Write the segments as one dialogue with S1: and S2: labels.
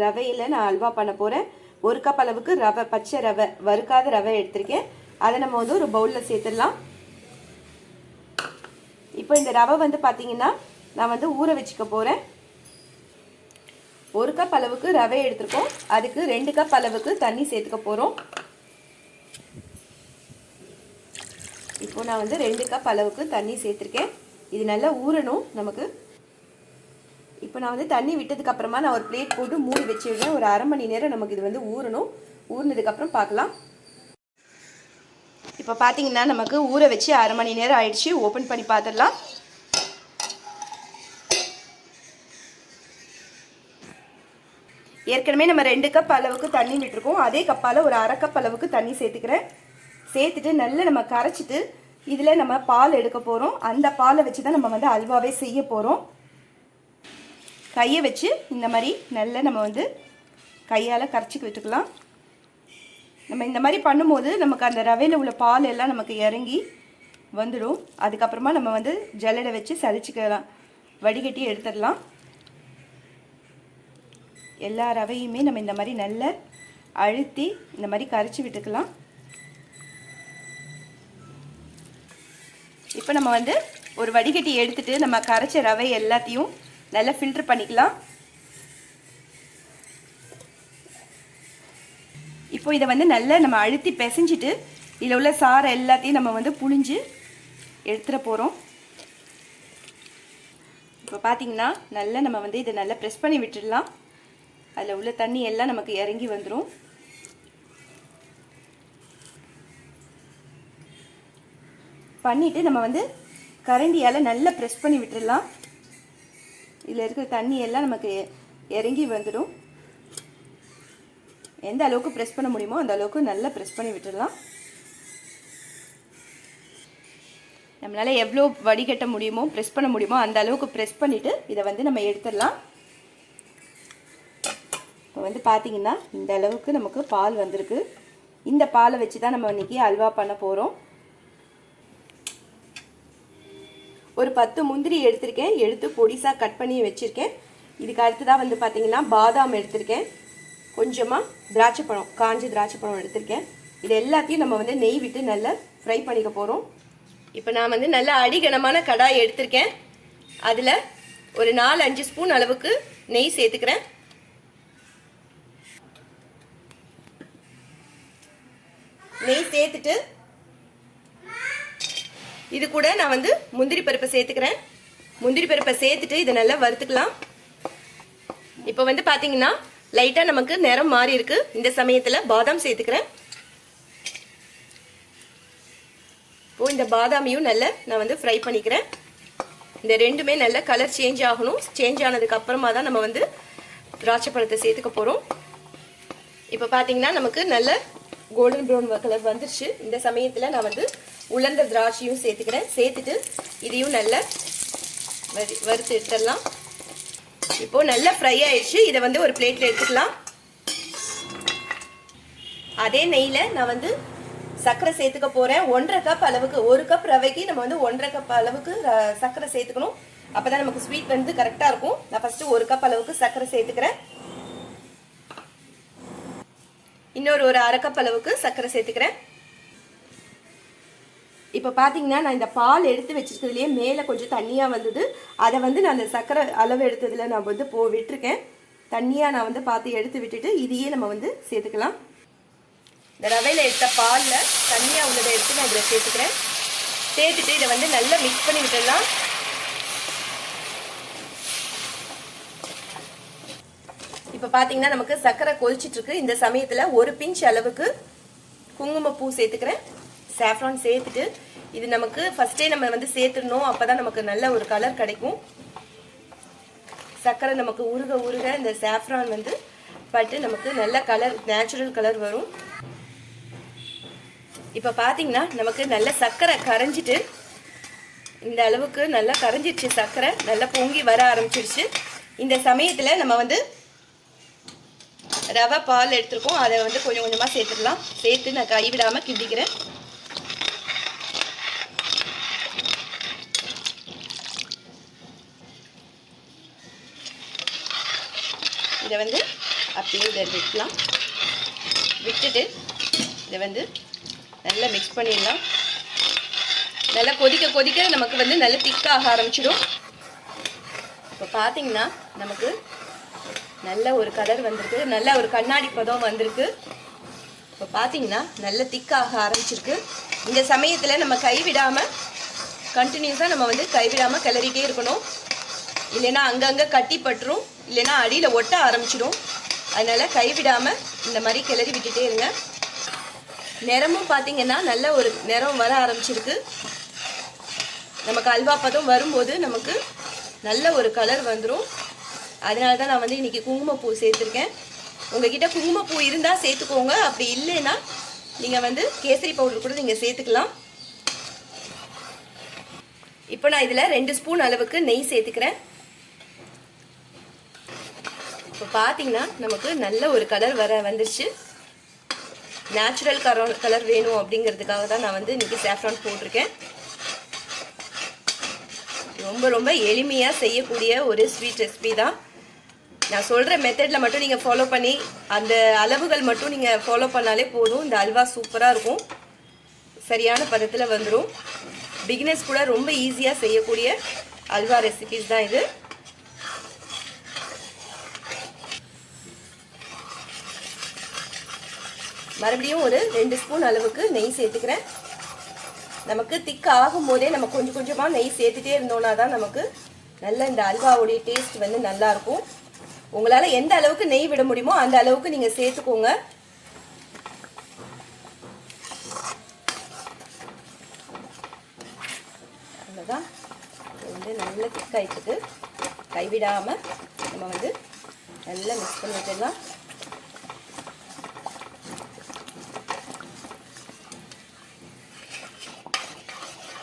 S1: ரவையில் நான் அல்வா பண்ண போகிறேன். 1 கப் அளவுக்கு ரவை, பச்சை ரவை, வறுக்காத ரவை எடுத்திருக்கேன். அதை நம்ம வந்து ஒரு பவுலில் சேர்த்துடலாம். இப்போ இந்த ரவை வந்து பார்த்தீங்கன்னா நான் வந்து ஊற வச்சுக்க போகிறேன். 1 கப் அளவுக்கு ரவை எடுத்துருக்கோம். அதுக்கு 2 கப் அளவுக்கு தண்ணி சேர்த்துக்க போகிறோம். இப்போ நான் வந்து 2 கப் அளவுக்கு தண்ணி சேர்த்துருக்கேன். இது நல்லா ஊறணும் நமக்கு. இப்போ நான் வந்து தண்ணி விட்டதுக்கு அப்புறமா நான் ஒரு பிளேட் போட்டு மூடி வச்சிடுறேன். ஒரு அரை மணி நேரம் நமக்கு இது வந்து ஊறணும். ஊறினதுக்கப்புறம் பார்க்கலாம். இப்போ பார்த்தீங்கன்னா நமக்கு ஊற வச்சு அரை மணி நேரம் ஆயிடுச்சு. ஓப்பன் பண்ணி பார்த்துடலாம். ஏற்கனவே நம்ம 2 கப் அளவுக்கு தண்ணி விட்டுருக்கோம். அதே கப்பால் ஒரு அரை கப் அளவுக்கு தண்ணி சேர்த்துக்கிறேன். சேர்த்துட்டு நல்லா நம்ம கரைச்சிட்டு இதில் நம்ம பால் எடுக்க போகிறோம். அந்த பாலை வச்சு தான் நம்ம வந்து அல்வாவே செய்ய போகிறோம். கையை வச்சு இந்த மாதிரி நல்லா நம்ம வந்து கையால் கரைச்சி விட்டுக்கலாம். நம்ம இந்த மாதிரி பண்ணும்போது நமக்கு அந்த ரவையில் உள்ள பால் எல்லாம் நமக்கு இறங்கி வந்துடும். அதுக்கப்புறமா நம்ம வந்து ஜல்லடை வச்சு சலிச்சுக்கலாம், வடிகட்டி எடுத்துடலாம். எல்லா ரவையுமே நம்ம இந்த மாதிரி நல்லா அழுத்தி இந்த மாதிரி கரைச்சி விட்டுக்கலாம். இப்போ நம்ம வந்து ஒரு வடிகட்டி எடுத்துட்டு நம்ம கரைச்ச ரவை எல்லாத்தையும் நல்லா ஃபில்டர் பண்ணிக்கலாம். இப்போ இதை வந்து நல்லா நம்ம அழுத்தி பிசைஞ்சிட்டு இதில் உள்ள சாறை எல்லாத்தையும் நம்ம வந்து புழிஞ்சு எடுத்துட போகிறோம். இப்போ பார்த்தீங்கன்னா நல்லா நம்ம வந்து இதை நல்லா ப்ரெஸ் பண்ணி விட்டுடலாம். அதில் உள்ள தண்ணி எல்லாம் நமக்கு இறங்கி வந்துடும். பண்ணிவிட்டு நம்ம வந்து கரண்டியால் நல்லா ப்ரெஸ் பண்ணி விட்டுடலாம். இதில் இருக்கிற தண்ணி எல்லாம் நமக்கு இறங்கி வந்துடும். எந்த அளவுக்கு ப்ரெஸ் பண்ண முடியுமோ அந்த அளவுக்கு நல்லா ப்ரெஸ் பண்ணி விட்டுடலாம். நம்மளால் எவ்வளோ வடிகட்ட முடியுமோ ப்ரெஸ் பண்ண முடியுமோ அந்த அளவுக்கு ப்ரெஸ் பண்ணிவிட்டு இதை வந்து நம்ம எடுத்துடலாம். இப்போ வந்து பார்த்திங்கன்னா இந்த அளவுக்கு நமக்கு பால் வந்திருக்கு. இந்த பாலை வச்சு தான் நம்ம இன்றைக்கி அல்வா பண்ண போகிறோம். ஒரு 10 முந்திரி எடுத்திருக்கேன். எடுத்து பொடிசாக கட் பண்ணி வச்சுருக்கேன். இதுக்கு அடுத்ததாக வந்து பார்த்திங்கன்னா பாதாம் எடுத்திருக்கேன். கொஞ்சமாக திராட்சை பழம், காஞ்ச திராட்சை பழம் எடுத்திருக்கேன். இது எல்லாத்தையும் நம்ம வந்து நெய் விட்டு நல்லா ஃப்ரை பண்ணிக்க போகிறோம். இப்போ நான் வந்து நல்லா அடிகனமான கடாய் எடுத்திருக்கேன். அதில் ஒரு 4-5 ஸ்பூன் அளவுக்கு நெய் சேர்த்துக்கிறேன். நெய் சேர்த்துட்டு இது கூட நான் வந்து முந்திரி பருப்பை சேர்த்துக்கிறேன். முந்திரி பருப்பை சேர்த்துட்டு இதை நல்லா வறுத்துக்கலாம். இப்போ வந்து பார்த்தீங்கன்னா லைட்டாக நமக்கு நிறம் மாறி இருக்கு. இந்த சமயத்தில் பாதாம் சேர்த்துக்கிறேன். இப்போ இந்த பாதாமையும் நல்லா நான் வந்து ஃப்ரை பண்ணிக்கிறேன். இந்த ரெண்டுமே நல்ல கலர் சேஞ்ச் ஆகணும். சேஞ்ச் ஆனதுக்கு அப்புறமா தான் நம்ம வந்து திராட்சை பழத்தை சேர்த்துக்க போகிறோம். இப்போ பார்த்தீங்கன்னா நமக்கு நல்ல கோல்டன் ப்ரௌன் கலர் வந்துருச்சு. இந்த சமயத்தில் நான் வந்து உலர்ந்த திராட்சையும் சேர்த்துக்கிறேன். சேர்த்துட்டு இதையும் நல்லா வறுத்து எடுத்துடலாம். இப்போது நல்லா ஃப்ரை ஆயிடுச்சு. இதை வந்து ஒரு பிளேட்டில் எடுத்துக்கலாம். அதே நெய்யில் நான் வந்து சர்க்கரை சேர்த்துக்க போகிறேன். 1.5 கப் அளவுக்கு, 1 கப் ரவைக்கு நம்ம வந்து 1.5 கப் அளவுக்கு சர்க்கரை சேர்த்துக்கணும். அப்போ தான் நமக்கு ஸ்வீட் வந்து கரெக்டாக இருக்கும். நான் ஃபஸ்ட்டு 1 கப் அளவுக்கு சர்க்கரை சேர்த்துக்கிறேன். இன்னொரு ஒரு 1/2 கப் அளவுக்கு சர்க்கரை சேர்த்துக்கிறேன். இப்போ பார்த்தீங்கன்னா நான் இந்த பால் எடுத்து வச்சிருக்கிறதுலேயே மேலே கொஞ்சம் தண்ணியாக வந்தது. அதை வந்து நான் அந்த சர்க்கரை அளவு எடுத்ததில் நான் வந்து விட்டுருக்கேன். தண்ணியாக நான் வந்து பார்த்து எடுத்து விட்டுட்டு இதையே நம்ம வந்து சேர்த்துக்கலாம். இந்த ரவையில் எடுத்த பாலில் தண்ணியாக உள்ளதை எடுத்து நான் இதில் சேர்த்துக்கிறேன். சேர்த்துட்டு இதை வந்து நல்லா மிக்ஸ் பண்ணி விட்டுடலாம். இப்போ பார்த்தீங்கன்னா நமக்கு சர்க்கரை கொதிச்சிட்ருக்கு. இந்த சமயத்தில் ஒரு பிஞ்ச் அளவுக்கு குங்குமப்பூ சேர்த்துக்கிறேன். சாஃப்ரான் சேர்த்துட்டு இது நமக்கு ஃபஸ்ட்டே நம்ம வந்து சேர்த்துடணும். அப்போ தான் நமக்கு நல்ல ஒரு கலர் கிடைக்கும். சர்க்கரை நமக்கு உருக உருக இந்த சாஃப்ரான் வந்து பட்டு நமக்கு நல்ல கலர், நேச்சுரல் கலர் வரும். இப்போ பார்த்தீங்கன்னா நமக்கு நல்ல சர்க்கரை கரைஞ்சிட்டு இந்த அளவுக்கு நல்லா கரைஞ்சிடுச்சு. சர்க்கரை நல்லா பொங்கி வர ஆரம்பிச்சிடுச்சு. இந்த சமயத்தில் நம்ம வந்து ரவை பால் எடுத்துருக்கோம். அதை வந்து கொஞ்சம் கொஞ்சமாக சேர்த்துடலாம். சேர்த்து நான் கைவிடாமல் கிண்டிக்கிறேன். இதை வந்து அப்படியே இதை விட்டுலாம். விட்டுட்டு இதை வந்து நல்லா மிக்ஸ் பண்ணிடலாம். நல்லா கொதிக்க கொதிக்க நமக்கு வந்து நல்லா திக்காக ஆரம்பிச்சிடும். இப்போ பார்த்தீங்கன்னா நமக்கு நல்ல ஒரு கலர் வந்திருக்கு, நல்ல ஒரு கண்ணாடி பதம் வந்திருக்கு. இப்போ பார்த்தீங்கன்னா நல்ல திக்காக ஆரம்பிச்சிருக்கு. இந்த சமயத்தில் நம்ம கைவிடாமல் கண்டினியூஸாக நம்ம வந்து கைவிடாமல் கிளறிட்டே இருக்கணும். இல்லைன்னா அங்கங்கே கட்டி பட்டுரும், இல்லைன்னா அடியில் ஒட்ட ஆரம்பிச்சிடும். அதனால் கைவிடாமல் இந்த மாதிரி கிளறி விட்டுட்டே இருங்க. நிறமும் பார்த்தீங்கன்னா நல்ல ஒரு நிறம் வர ஆரம்பிச்சிருக்கு. நமக்கு அல்வா பதம் வரும்போது நமக்கு நல்ல ஒரு கலர் வந்துடும். அதனால தான் நான் வந்து இன்றைக்கி குங்குமப்பூ சேர்த்துருக்கேன். உங்ககிட்ட குங்குமப்பூ இருந்தால் சேர்த்துக்கோங்க, அப்படி இல்லைன்னா நீங்கள் வந்து கேசரி பவுடர் கூட நீங்கள் சேர்த்துக்கலாம். இப்போ நான் இதில் 2 ஸ்பூன் அளவுக்கு நெய் சேர்த்துக்கிறேன். இப்போ பார்த்தீங்கன்னா நமக்கு நல்ல ஒரு கலர் வந்துருச்சு. நேச்சுரல் கலர் வேணும் அப்படிங்கிறதுக்காக தான் நான் வந்து இன்றைக்கி சாஃப்ரான் போட்டிருக்கேன். ரொம்ப ரொம்ப எளிமையாக செய்யக்கூடிய ஒரு ஸ்வீட் ரெசிபி தான். நான் சொல்கிற மெத்தடில் மட்டும் நீங்கள் ஃபாலோ பண்ணி அந்த அளவுகள் மட்டும் நீங்கள் ஃபாலோ பண்ணாலே போதும். இந்த அல்வா சூப்பராக இருக்கும், சரியான பதத்தில் வந்துடும். பிகினர்ஸ் கூட ரொம்ப ஈஸியாக செய்யக்கூடிய அல்வா ரெசிபிஸ் தான் இது. மறுபடியும் ஒரு 2 ஸ்பூன் அளவுக்கு நெய் சேர்த்துக்கிறேன். நமக்கு திக் ஆகும் போதே நம்ம கொஞ்சம் கொஞ்சமாக நெய் சேர்த்துட்டே இருந்தோம்னா தான் நமக்கு நல்ல இந்த அல்வாவுடைய டேஸ்ட் வந்து நல்லாயிருக்கும். உங்களால் எந்த அளவுக்கு நெய் விட முடியுமோ அந்த அளவுக்கு நீங்கள் சேர்த்துக்கோங்க. அவ்வளோதான். இது வந்து நல்லா திக் ஆகிட்டு கைவிடாமல் நம்ம வந்து நல்லா மிக்ஸ் பண்ணி விட்டுடலாம்.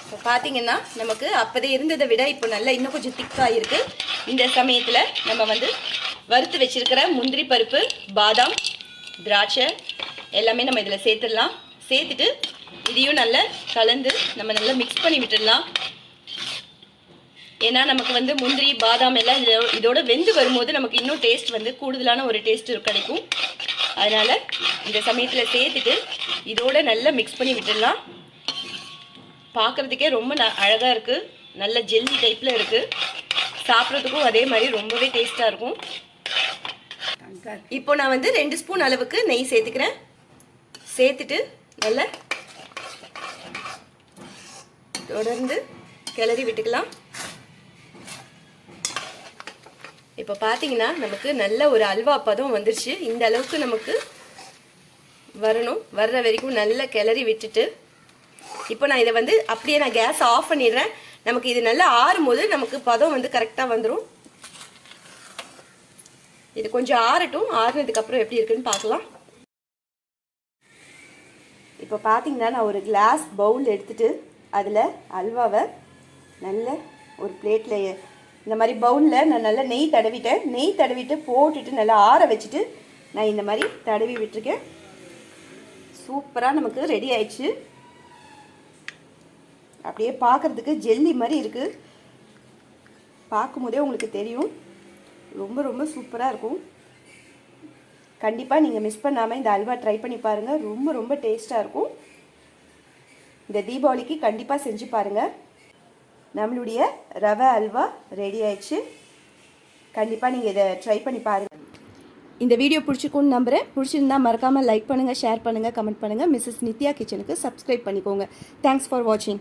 S1: இப்போ பார்த்தீங்கன்னா நமக்கு அப்போதே இருந்ததை விட இப்போ நல்லா இன்னும் கொஞ்சம் திக்காக இருக்குது. இந்த சமயத்தில் நம்ம வந்து வறுத்து வச்சிருக்கிற முந்திரி பருப்பு, பாதாம், திராட்சை எல்லாமே நம்ம இதில் சேர்த்துடலாம். சேர்த்துட்டு இதையும் நல்லா கலந்து நம்ம நல்லா மிக்ஸ் பண்ணி விட்டுடலாம். ஏன்னா நமக்கு வந்து முந்திரி பாதாம் எல்லாம் இதோட வெந்து வரும்போது நமக்கு இன்னும் டேஸ்ட் வந்து கூடுதலான ஒரு டேஸ்ட் கிடைக்கும். அதனால் இந்த சமயத்தில் சேர்த்துட்டு இதோட நல்லா மிக்ஸ் பண்ணி விட்டுடலாம். பார்க்குறதுக்கே ரொம்ப அழகாக இருக்குது, நல்ல ஜெல்லி டைப்பில் இருக்குது. சாப்பிட்றதுக்கும் அதே மாதிரி ரொம்பவே டேஸ்ட்டாக இருக்கும். இப்போ நான் வந்து 2 ஸ்பூன் அளவுக்கு நெய் சேர்த்துக்கிறேன். சேர்த்துட்டு நல்லா தொடர்ந்து கிளறி விட்டுக்கலாம். இப்போ பார்த்தீங்கன்னா நமக்கு நல்ல ஒரு அல்வா பதம் வந்துருச்சு. இந்த அளவுக்கு நமக்கு வரணும். வர்ற வரைக்கும் நல்லா கிளறி விட்டுட்டு இப்போ நான் இதை வந்து அப்படியே நான் கேஸ் ஆஃப் பண்ணிடுறேன். நமக்கு இது நல்லா ஆறும்போது நமக்கு பதம் வந்து கரெக்டாக வந்துடும். இது கொஞ்சம் ஆறட்டும். ஆறுனதுக்கப்புறம் எப்படி இருக்குன்னு பார்க்கலாம். இப்போ பார்த்தீங்கன்னா நான் ஒரு கிளாஸ் பவுல் எடுத்துட்டு அதில் அல்வாவை நல்ல ஒரு பிளேட்டில் இந்த மாதிரி பவுலில் நான் நல்லா நெய் தடவிட்டேன். நெய் தடவிட்டு போட்டுட்டு நல்லா ஆற வச்சுட்டு நான் இந்த மாதிரி தடவி விட்டுருக்கேன். சூப்பராக நமக்கு ரெடி ஆயிடுச்சு. அப்படியே பார்க்குறதுக்கு ஜெல்லி மாதிரி இருக்குது. பார்க்கும்போதே உங்களுக்கு தெரியும், ரொம்ப ரொம்ப சூப்பராக இருக்கும். கண்டிப்பாக நீங்கள் மிஸ் பண்ணாமல் இந்த அல்வா ட்ரை பண்ணி பாருங்கள். ரொம்ப ரொம்ப டேஸ்ட்டாக இருக்கும். இந்த தீபாவளிக்கு கண்டிப்பாக செஞ்சு பாருங்கள். நம்மளுடைய ரவை அல்வா ரெடி ஆயிடுச்சு. கண்டிப்பாக நீங்கள் இதை ட்ரை பண்ணி பாருங்கள். இந்த வீடியோ பிடிச்சிக்கும்னு நம்புகிறேன். பிடிச்சிருந்தா மறக்காமல் லைக் பண்ணுங்கள், ஷேர் பண்ணுங்கள், கமெண்ட் பண்ணுங்கள். மிஸ்ஸஸ் நித்யா கிச்சனுக்கு சப்ஸ்கிரைப் பண்ணிக்கோங்க. தேங்க்ஸ் ஃபார் வாட்சிங்.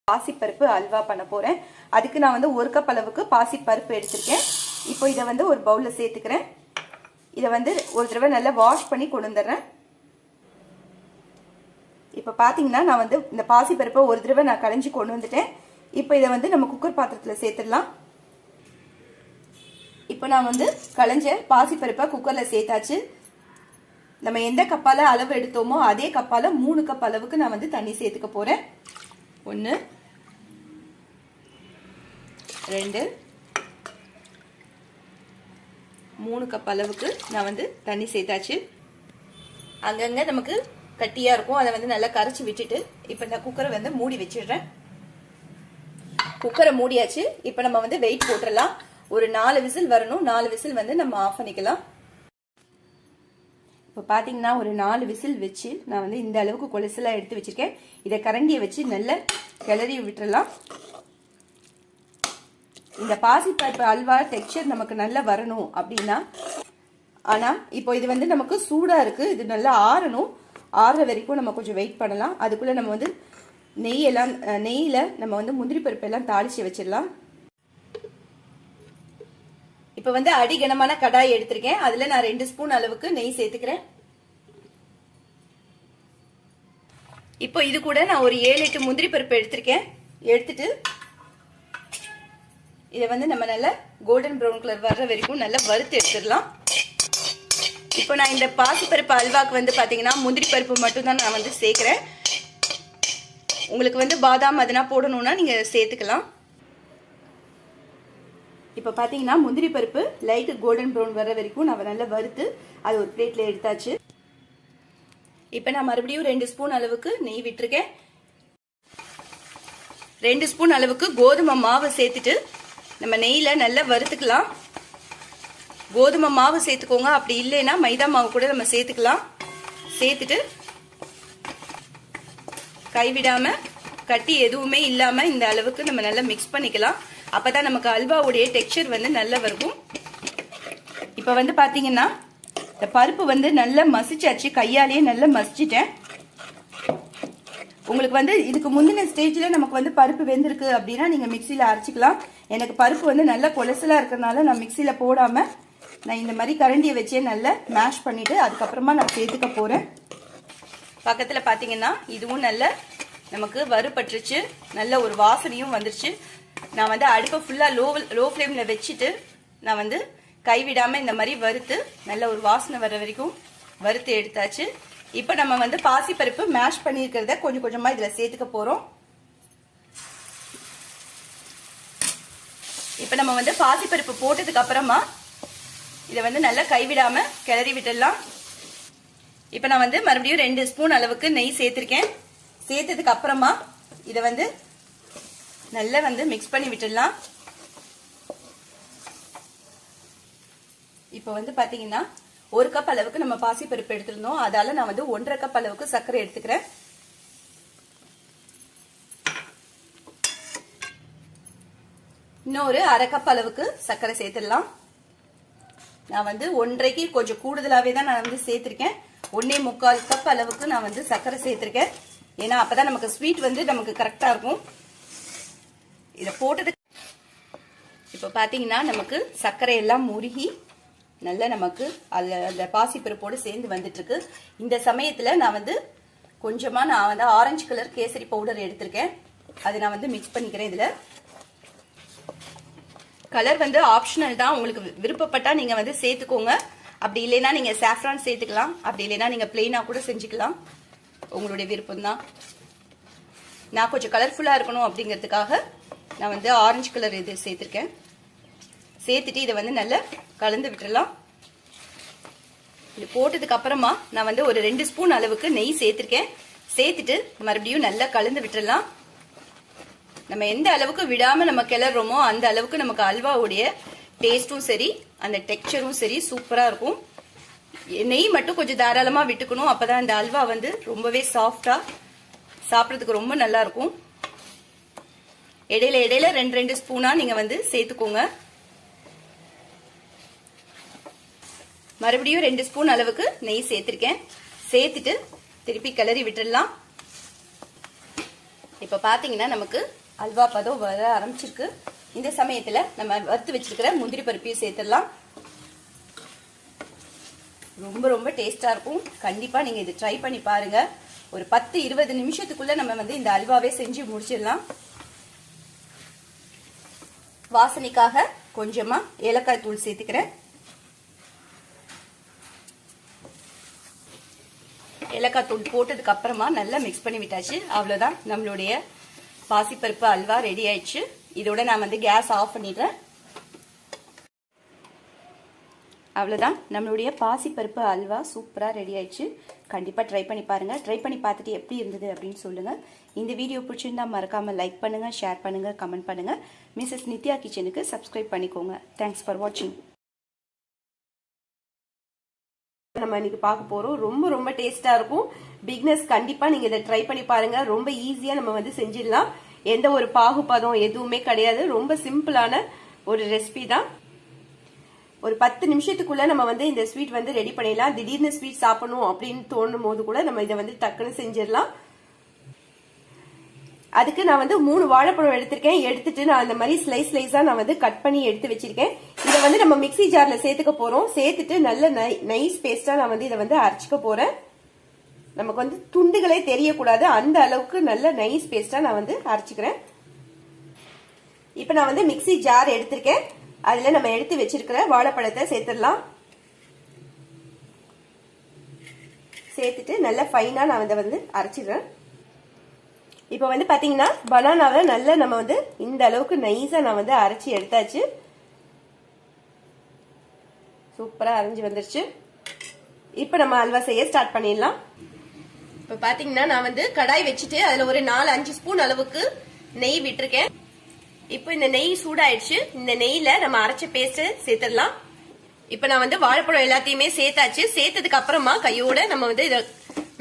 S1: பாசிப்பருப்பு அல்வா பண்ண போகிறேன். அதுக்கு நான் வந்து 1 கப் அளவுக்கு பாசிப்பருப்பு எடுத்திருக்கேன். இப்போ இதை வந்து ஒரு பவுலில் சேர்த்துக்கிறேன். இதை வந்து ஒரு தடவை நல்லா வாஷ் பண்ணி கொண்டு வந்துடுறேன். இப்போ பார்த்தீங்கன்னா நான் வந்து இந்த பாசிப்பருப்பை ஒரு தடவை நான் களைஞ்சி கொண்டு வந்துட்டேன். இப்போ இதை வந்து நம்ம குக்கர் பாத்திரத்தில் சேர்த்துடலாம். இப்போ நான் வந்து களைஞ்ச பாசிப்பருப்பை குக்கரில் சேர்த்தாச்சு. நம்ம எந்த கப்பால் அளவு எடுத்தோமோ அதே கப்பால் 3 கப் அளவுக்கு நான் வந்து தண்ணி சேர்த்துக்க போகிறேன். 1 2 3 கப் அளவுக்கு நான் வந்து தண்ணி சேர்த்தாச்சு. அங்கங்கே நமக்கு கட்டியாக இருக்கும், அதை வந்து நல்லா கரைச்சி விட்டுட்டு இப்போ இந்த குக்கரை வந்து மூடி வச்சிடுறேன். குக்கரை மூடியாச்சு. இப்போ நம்ம வந்து வெயிட் போட்டுடலாம். ஒரு 4 விசில் வரணும். 4 விசில் வந்து நம்ம ஆஃப் பண்ணிக்கலாம். இப்போ பாத்தீங்கன்னா ஒரு 4 விசில் வச்சு நான் வந்து இந்த அளவுக்கு கொலசலா எடுத்து வச்சிருக்கேன். இதை கரண்டியை வச்சு நல்லா கிளறி விட்டுறலாம். இந்த பாசிப்பருப்பு அல்வா டெக்ஸ்சர் நமக்கு நல்லா வரணும் அப்படின்னா, ஆனா இப்போ இது வந்து நமக்கு சூடா இருக்கு, இது நல்லா ஆறணும். ஆறுற வரைக்கும் நம்ம கொஞ்சம் வெயிட் பண்ணலாம். அதுக்குள்ள நம்ம வந்து நெய்யில நம்ம வந்து முந்திரி பருப்பு எல்லாம் தாளிச்சு வச்சிடலாம். இப்போ வந்து அடிகனமான கடாய் எடுத்திருக்கேன். அதுல நான் 2 ஸ்பூன் அளவுக்கு நெய் சேர்த்துக்கிறேன். இப்போ இது கூட நான் ஒரு 7-8 முந்திரி பருப்பு எடுத்திருக்கேன். எடுத்துட்டு இதை வந்து நம்ம நல்லா கோல்டன் ப்ரௌன் கலர் வர்ற வரைக்கும் நல்லா வறுத்து எடுத்துடலாம். இப்போ நான் இந்த பாசிப்பருப்பு அல்வாக்கு வந்து பாத்தீங்கன்னா முந்திரி பருப்பு மட்டும் தான் நான் வந்து சேர்க்கிறேன். உங்களுக்கு வந்து பாதாம் அதெல்லாம் போடணும்னா நீங்க சேர்த்துக்கலாம். இப்போ பாத்தீங்கன்னா முந்திரி பருப்பு லைட் கோல்டன் ப்ரௌன் வர்ற வரைக்கும் நான் நல்லா வறுத்து அது ஒரு பிளேட்ல எடுத்தாச்சு. இப்போ நான் மறுபடியும் 2 ஸ்பூன் அளவுக்கு நெய் விட்டுருக்கேன். 2 ஸ்பூன் அளவுக்கு கோதுமை மாவு சேர்த்துட்டு நம்ம நெய்யில நல்லா வறுத்துக்கலாம். கோதுமை மாவு சேர்த்துக்கோங்க, அப்படி இல்லைன்னா மைதா மாவு கூட நம்ம சேர்த்துக்கலாம். சேர்த்துட்டு கைவிடாம கட்டி எதுவுமே இல்லாம இந்த அளவுக்கு நம்ம நல்லா மிக்ஸ் பண்ணிக்கலாம். அப்பதான் நமக்கு அல்வாவுடைய டெக்ஸ்சர் வந்து நல்லா வரும். இப்ப வந்து பாத்தீங்கன்னா இந்த பருப்பு வந்து நல்லா மசிச்சாச்சு, கையாலேயே நல்லா மசிச்சிட்டேன். உங்களுக்கு வந்து இதுக்கு முந்தின ஸ்டேஜ்ல நமக்கு வந்து பருப்பு வெந்திருக்கு அப்படின்னா நீங்க மிக்சியில அரைச்சிக்கலாம். எனக்கு பருப்பு வந்து நல்லா கொலசலா இருக்கிறதுனால நான் மிக்சியில போடாம நான் இந்த மாதிரி கரண்டியை வச்சே நல்லா மேஷ் பண்ணிட்டு அதுக்கப்புறமா நான் சேர்த்துக்க போறேன். பக்கத்துல பாத்தீங்கன்னா இதுவும் நல்ல நமக்கு வறுபட்டுருச்சு, நல்ல ஒரு வாசனையும் வந்துருச்சு. நான் வந்து அடுப்பை ஃபுல்லா லோ ஃப்ளேம்ல வச்சுட்டு நான் வந்து கைவிடாம இந்த மாதிரி வறுத்து நல்ல ஒரு வாசனை வர வரைக்கும் வறுத்து எடுத்தாச்சு. இப்ப நம்ம வந்து பாசிப்பருப்பு மேஷ் பண்ணிருக்கிறத கொஞ்சம் கொஞ்சமா இதுல சேர்த்துக்க போறோம். இப்ப நம்ம வந்து பாசிப்பருப்பு போட்டதுக்கு அப்புறமா இதை வந்து நல்லா கைவிடாம கிளறி விட்டுடலாம். இப்ப நான் வந்து மறுபடியும் 2 ஸ்பூன் அளவுக்கு நெய் சேர்த்திருக்கேன். சேர்த்ததுக்கு அப்புறமா இதை வந்து நல்லா வந்து மிக்ஸ் பண்ணி விட்டுடலாம். இப்ப வந்து பாத்தீங்கன்னா 1 கப் அளவுக்கு நம்ம பாசிப்பருப்பு எடுத்திருந்தோம், அதால நான் வந்து 1.5 கப் அளவுக்கு சர்க்கரை எடுத்துக்கிறேன். இன்னொரு 1/2 கப் அளவுக்கு சர்க்கரை சேர்த்துடலாம். நான் வந்து 1.5க்கு கொஞ்சம் கூடுதலாவே தான் நான் வந்து சேர்த்திருக்கேன். 1.25 கப் அளவுக்கு நான் வந்து சர்க்கரை சேர்த்திருக்கேன். ஏன்னா அப்பதான் நமக்கு ஸ்வீட் வந்து நமக்கு கரெக்டா இருக்கும். இத போட்டதுக்கு இப்ப பாத்தீங்கன்னா நமக்கு சர்க்கரை எல்லாம் முருகி நல்ல நமக்கு அந்த பாசிப்பருப்போடு சேர்ந்து வந்துட்டு இருக்கு. இந்த சமயத்துல நான் வந்து கொஞ்சமா நான் வந்து ஆரஞ்சு கலர் கேசரி பவுடர் எடுத்திருக்கேன். அதை நான் வந்து மிக்ஸ் பண்ணிக்கிறேன். இதுல கலர் வந்து ஆப்ஷனல் தான், உங்களுக்கு விருப்பப்பட்டா நீங்க வந்து சேர்த்துக்கோங்க. அப்படி இல்லைன்னா நீங்க சாஃப்ரான் சேர்த்துக்கலாம், அப்படி இல்லைன்னா நீங்க பிளெயினா கூட செஞ்சுக்கலாம், உங்களுடைய விருப்பம் தான். நான் கொஞ்சம் கலர்ஃபுல்லா இருக்கணும் அப்படிங்கிறதுக்காக நான் வந்து ஆரஞ்சு கலர் இது சேர்த்திருக்கேன். சேர்த்துட்டு இதை வந்து நல்லா கலந்து விட்டுறலாம். இது போட்டதுக்கு அப்புறமா நான் வந்து ஒரு 2 ஸ்பூன் அளவுக்கு நெய் சேர்த்திருக்கேன். சேர்த்துட்டு மறுபடியும் நல்லா கலந்து விட்டுறலாம். நம்ம எந்த அளவுக்கு விடாம நம்ம கிளறோமோ அந்த அளவுக்கு நமக்கு அல்வாவுடைய டேஸ்டும் சரி அந்த டெக்ஸ்சரும் சரி சூப்பரா இருக்கும். நெய் மட்டும் கொஞ்சம் தாராளமா விட்டுக்கணும், அப்பதான் இந்த அல்வா வந்து ரொம்பவே சாஃப்டா சாப்பிட்றதுக்கு ரொம்ப நல்லா இருக்கும். இடையில இடையில 2 ஸ்பூனா நீங்க வந்து சேர்த்துக்கோங்க. மறுபடியும் 2 ஸ்பூன் அளவுக்கு நெய் சேர்த்திருக்கேன். சேர்த்துட்டு திருப்பி கிளறி விட்டுடலாம். இப்ப பாத்தீங்கன்னா நமக்கு அல்வா பதம் வர ஆரம்பிச்சிருக்கு. இந்த சமயத்துல நம்ம வறுத்து வச்சிருக்கிற முந்திரி பருப்பையும் சேர்த்துடலாம். ரொம்ப ரொம்ப டேஸ்டா இருக்கும். கண்டிப்பா நீங்க இது ட்ரை பண்ணி பாருங்க. ஒரு 10-20 நிமிஷத்துக்குள்ள நம்ம வந்து இந்த அல்வாவே செஞ்சு முடிச்சிடலாம். வாசனைக்காக கொஞ்சமா ஏலக்காய் தூள் சேர்த்துக்கிறேன். ஏலக்காய் தூள் போட்டதுக்கு அப்புறமா நல்லா மிக்ஸ் பண்ணி விட்டாச்சு. அவ்வளவுதான், நம்மளுடைய பாசிப்பருப்பு அல்வா ரெடி ஆயிடுச்சு. இதோட நான் வந்து கேஸ் ஆஃப் பண்ணிடுறேன். அவ்வளோதான், நம்மளுடைய பாசிப்பருப்பு அல்வா சூப்பராக ரெடி ஆயிடுச்சு. கண்டிப்பாக ட்ரை பண்ணி பாருங்கள். ட்ரை பண்ணி பார்த்துட்டு எப்படி இருந்தது அப்படின்னு சொல்லுங்கள். இந்த வீடியோ பிடிச்சிருந்தா மறக்காமல் லைக் பண்ணுங்கள், ஷேர் பண்ணுங்கள், கமெண்ட் பண்ணுங்கள். மிஸ்ஸஸ் நித்யா கிச்சனுக்கு சப்ஸ்கிரைப் பண்ணிக்கோங்க. தேங்க்ஸ் ஃபார் வாட்சிங். நம்ம இன்னைக்கு பார்க்க போறோம். ரொம்ப ரொம்ப டேஸ்டா இருக்கும். பிகினர்ஸ் கண்டிப்பா நீங்க இதை ட்ரை பண்ணி பாருங்க. ரொம்ப ஈஸியா நம்ம வந்து செஞ்சிடலாம். எந்த ஒரு பாகுபதம் எதுவுமே கிடையாது. ரொம்ப சிம்பிளான ஒரு ரெசிபி தான். ஒரு 10 நிமிஷத்துக்குள்ள நம்ம வந்து இந்த ஸ்வீட் வந்து ரெடி பண்ணிடலாம். திடீர்னு ஸ்வீட் சாப்பிடணும் அப்படின்னு தோணும் போது கூட நம்ம இதை வந்து டக்குன்னு செஞ்சிடலாம். அதுக்கு நான் வந்து 3 வாழைப்பழம் எடுத்திருக்கேன். எடுத்துட்டு நான் அந்த மாதிரி ஸ்லைஸா நான் வந்து கட் பண்ணி எடுத்து வச்சிருக்கேன். இதை வந்து நம்ம மிக்ஸி ஜார்ல சேர்த்துக்க போறோம். சேர்த்துட்டு நல்ல நைஸ் பேஸ்டா நான் வந்து இதை வந்து அரைச்சிக்க போறேன். நமக்கு வந்து துண்டுகளே தெரியக்கூடாது, அந்த அளவுக்கு நல்ல நைஸ் பேஸ்டா நான் வந்து அரைச்சிக்கிறேன். இப்ப நான் வந்து மிக்ஸி ஜார் எடுத்திருக்கேன். அதுல நம்ம எடுத்து வச்சிருக்கிற வாழைப்பழத்தை சேர்த்துடலாம். சேர்த்துட்டு நல்ல ஃபைனா நான் வந்து அரைச்சிடுறேன். இப்ப வந்து பாத்தீங்கன்னா பனானாவை நல்லா நம்ம வந்து இந்த அளவுக்கு நைஸா நான் வந்து அரைச்சி எடுத்தாச்சு. சூப்பரா அரைஞ்சு வந்துருச்சு. இப்ப நம்ம அல்வா செய்ய ஸ்டார்ட் பண்ணிடலாம். இப்ப பாத்தீங்கன்னா நான் வந்து கடாய் வச்சுட்டு அதுல ஒரு 4-5 ஸ்பூன் அளவுக்கு நெய் விட்டுருக்கேன். இப்போ இந்த நெய் சூடாயிடுச்சு. இந்த நெய்ல நம்ம அரைச்ச பேஸ்ட் சேர்த்துடலாம். இப்ப நான் வந்து வாழைப்பழம் எல்லாத்தையுமே சேர்த்தாச்சு. சேர்த்ததுக்கு அப்புறமா கையோட நம்ம வந்து இதை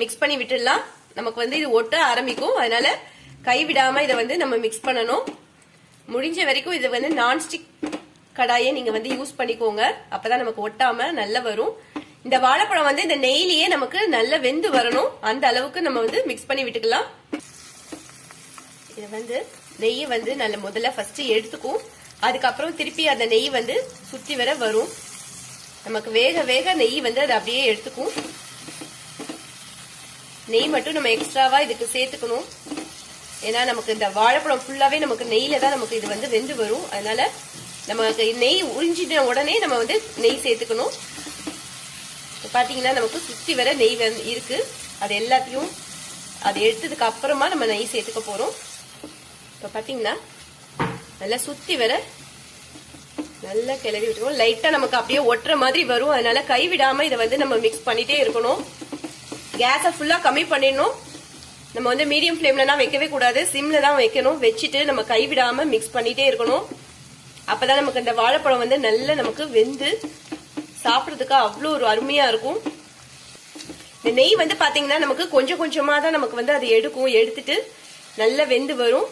S1: மிக்ஸ் பண்ணி விட்டுடலாம். நமக்கு வந்து இது ஒட்ட ஆரம்பிக்கும். அதனால கைவிடாம இதை வந்து நம்ம மிக்ஸ் பண்ணணும். முடிஞ்ச வரைக்கும் இது வந்து நான்ஸ்டிக் கடாயை நீங்க வந்து யூஸ் பண்ணிக்கோங்க. அப்பதான் நமக்கு ஒட்டாம நல்லா வரும். இந்த வாழைப்பழம் வந்து இந்த நெய்லயே நமக்கு நல்லா வெந்து வரணும். அந்த அளவுக்கு நம்ம வந்து மிக்ஸ் பண்ணி விட்டுக்கலாம். இது வந்து நெய் வந்து நல்ல முதல்ல ஃபர்ஸ்ட் எடுத்துக்கும். அதுக்கப்புறம் திருப்பி அந்த நெய் வந்து சுத்தி வர வரும். நமக்கு வேக வேக நெய் வந்து அது அப்படியே எடுத்துக்கும். நெய் மட்டும் நம்ம எக்ஸ்ட்ராவா இதுக்கு சேர்த்துக்கணும். ஏன்னா நமக்கு இந்த வாழைப்பழம் ஃபுல்லாவே நமக்கு நெய்ல தான் நமக்கு இது வந்து வெந்து வரும். அதனால நமக்கு நெய் உறிஞ்சிட்ட உடனே நம்ம வந்து நெய் சேர்த்துக்கணும். பாத்தீங்கன்னா நமக்கு சுத்தி வர நெய் இருக்கு. அது எல்லாத்தையும் அது எடுத்ததுக்கு அப்புறமா நம்ம நெய் சேர்த்துக்க போறோம். இப்ப பாத்தீங்கன்னா நல்லா சுத்தி வர நல்லா கிளறி விட்டுருவோம். லைட்டா நமக்கு அப்படியே ஒட்டுற மாதிரி வரும். அதனால கைவிடாம இதை வந்து நம்ம மிக்ஸ் பண்ணிட்டே இருக்கணும். கேஸை ஃபுல்லா கம்மி பண்ணிடணும். நம்ம வந்து மீடியம் ஃபிளேம்ல தான் வைக்கவே கூடாது, சிம்ல தான் வைக்கணும். வச்சுட்டு நம்ம கைவிடாம மிக்ஸ் பண்ணிட்டே இருக்கணும். அப்பதான் நமக்கு இந்த வாழைப்பழம் வந்து நல்லா நமக்கு வெந்து சாப்பிடறதுக்கு அவ்வளோ ஒரு அருமையா இருக்கும். இந்த நெய் வந்து பாத்தீங்கன்னா நமக்கு கொஞ்சம் கொஞ்சமா தான் நமக்கு வந்து அது எடுக்கும். எடுத்துட்டு நல்லா வெந்து வரும்.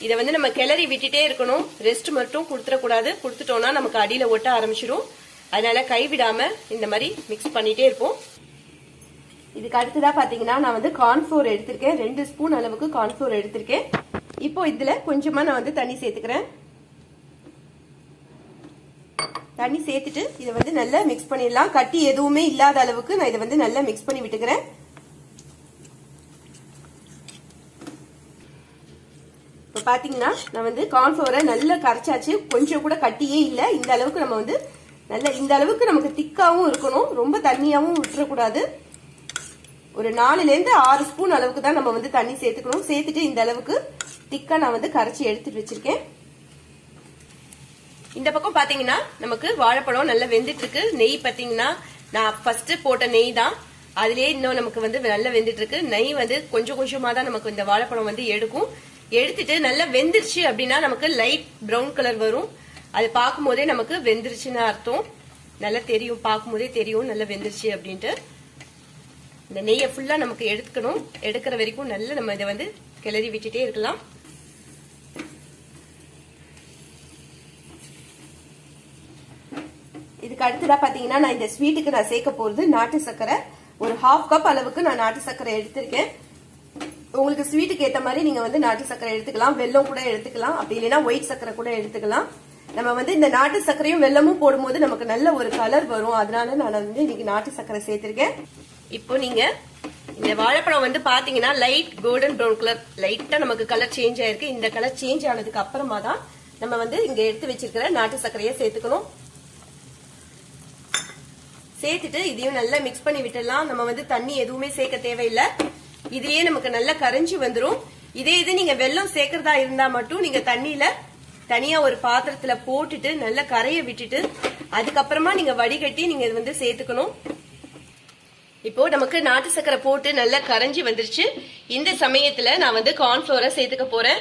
S1: இதை வந்து நம்ம கிளறி விட்டுட்டே இருக்கணும். ரெஸ்ட் மட்டும் கொடுத்துடக்கூடாது. கொடுத்துட்டோம்னா நமக்கு அடியில ஒட்ட ஆரம்பிச்சிடும். அதனால கைவிடாம இந்த மாதிரி மிக்ஸ் பண்ணிட்டே இருப்போம். இதுக்கு அடுத்ததா பாத்தீங்கன்னா நான் வந்து கார்ன்ஃப்ளோர் எடுத்திருக்கேன். 2 ஸ்பூன் அளவுக்கு கார்ன்ஃப்ளோர் எடுத்திருக்கேன். இப்போ இதுல கொஞ்சமா நான் வந்து தண்ணி சேர்த்துக்கிறேன். தண்ணி சேர்த்துட்டு இதை வந்து நல்லா மிக்ஸ் பண்ணிடலாம். கட்டி எதுவுமே இல்லாத அளவுக்கு நான் இதை வந்து நல்லா மிக்ஸ் பண்ணி விட்டுக்கிறேன். இப்ப பாத்தீங்கன்னா நான் வந்து கார்ன்ஃப்ளோரை நல்லா கரைச்சாச்சு. கொஞ்சம் கூட கட்டியே இல்லை. இந்த அளவுக்கு நம்ம வந்து நல்லா இந்த அளவுக்கு நமக்கு திக்காவும் இருக்கணும். ரொம்ப தண்ணியாவும் விட்டுறக்கூடாது. ஒரு 4-6 ஸ்பூன் அளவுக்கு தான் நம்ம வந்து தண்ணி சேர்த்துக்கணும். சேர்த்துட்டு இந்த அளவுக்கு திக்கா நான் வந்து கரைச்சி எடுத்துட்டு வச்சிருக்கேன். இந்த பக்கம் பாத்தீங்கன்னா நமக்கு வாழைப்பழம் நல்லா வெந்துட்டு இருக்கு. நெய் பாத்தீங்கன்னா நான் ஃபர்ஸ்ட் போட்ட நெய் தான். அதுலயே இன்னும் நமக்கு வந்து நல்லா வெந்துட்டு இருக்கு. நெய் வந்து கொஞ்சம் கொஞ்சமா தான் நமக்கு இந்த வாழைப்பழம் வந்து எடுக்கும். எடுத்துட்டு நல்லா வெந்துருச்சு அப்படின்னா நமக்கு லைட் பிரவுன் கலர் வரும். அது பார்க்கும் போதே நமக்கு வெந்துருச்சுன்னு அர்த்தம். நல்லா தெரியும், பார்க்கும் போதே தெரியும் நல்லா வெந்துருச்சு அப்படின்ட்டு. இந்த நெய்யை ஃபுல்லா நமக்கு எடுத்துக்கணும். எடுக்கிற வரைக்கும் நல்லா நம்ம இதை வந்து கிளறி விட்டுட்டே இருக்கலாம். இதுக்கு அடுத்ததா பாத்தீங்கன்னா நான் இந்த ஸ்வீட்டுக்கு நான் சேர்க்க போறது நாட்டு சர்க்கரை. ஒரு 1/2 கப் அளவுக்கு நான் நாட்டு சர்க்கரை எடுத்திருக்கேன். உங்களுக்கு ஸ்வீட்டுக்கு ஏத்த மாதிரி நீங்க வந்து நாட்டு சர்க்கரை எடுத்துக்கலாம். வெல்லம் கூட எடுத்துக்கலாம். அப்படி இல்லைன்னா ஒயிட் சர்க்கரை கூட எடுத்துக்கலாம். நம்ம வந்து இந்த நாட்டு சர்க்கரையும் வெல்லமும் போடும்போது நமக்கு நல்ல ஒரு கலர் வரும். அதனால நான் வந்து இன்னைக்கு நாட்டு சர்க்கரை சேர்த்திருக்கேன். இப்போ நீங்க இந்த வாழைப்பழம் வந்து பாத்தீங்கன்னா லைட் கோல்டன் ப்ரௌன் கலர் லைட்டா நமக்கு கலர் சேஞ்ச் ஆயிருக்கு. இந்த கலர் சேஞ்ச் ஆனதுக்கு அப்புறமா தான் நம்ம வந்து இங்க எடுத்து வச்சிருக்கிற நாட்டு சர்க்கரையை சேர்த்துக்கணும். சேர்த்துட்டு இதையும் நல்லா மிக்ஸ் பண்ணி விட்டுடலாம். நம்ம வந்து தண்ணி எதுவுமே சேர்க்க தேவையில்லை. இதுலயே நமக்கு நல்லா கரைஞ்சி வந்துடும். இதே இது நீங்க வெல்லம் சேர்க்கறதா இருந்தா மட்டும் நீங்க தண்ணியில தனியா ஒரு பாத்திரத்துல போட்டுட்டு நல்லா கரைய விட்டுட்டு
S2: அதுக்கப்புறமா நீங்க வடிகட்டி நீங்க இது வந்து சேர்த்துக்கணும். இப்போ நமக்கு நாட்டு சக்கரை போட்டு நல்லா கரைஞ்சி வந்துருச்சு. இந்த சமயத்துல நான் வந்து கார்ன்ஃபிளவரை சேர்த்துக்க போறேன்.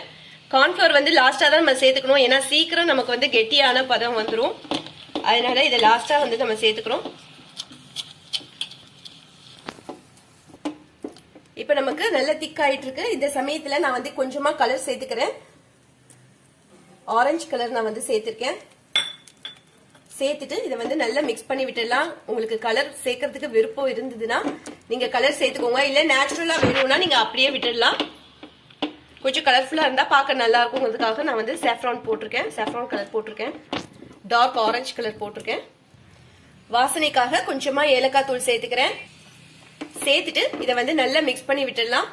S2: கார்ன்ஃபிளவர் வந்து லாஸ்டா தான் நம்ம சேர்த்துக்கணும், ஏன்னா சீக்கிரம் நமக்கு வந்து கெட்டியான பதம் வந்துடும். அதனால இதை லாஸ்டா வந்து நம்ம சேர்த்துக்கிறோம். இப்ப நமக்கு நல்ல திக் ஆயிட்டு இருக்கு. இந்த சமயத்துல நான் வந்து கொஞ்சமா கலர் சேர்த்துக்கிறேன். ஆரஞ்சு கலர் நான் வந்து சேர்த்திருக்கேன். சேர்த்துட்டு இதை வந்து நல்லா மிக்ஸ் பண்ணி விட்டுடலாம். உங்களுக்கு கலர் சேர்க்கறதுக்கு விருப்பம் இருந்ததுன்னா நீங்க கலர் சேர்த்துக்கோங்க, இல்ல நேச்சுரலா வேணும்னா நீங்க அப்படியே விட்டுடலாம். கொஞ்சம் கலர்ஃபுல்லா இருந்தா பார்க்க நல்லா இருக்கும்ங்கிறதுக்காக நான் வந்து சாஃப்ரான் போட்டிருக்கேன். சாஃப்ரான் கலர் போட்டிருக்கேன். டார்க் ஆரஞ்சு கலர் போட்டிருக்கேன். வாசனைக்காக கொஞ்சமா ஏலக்காய் தூள் சேர்த்துக்கிறேன். சேர்த்துட்டு இதை வந்து நல்லா மிக்ஸ் பண்ணி விட்டுடலாம்.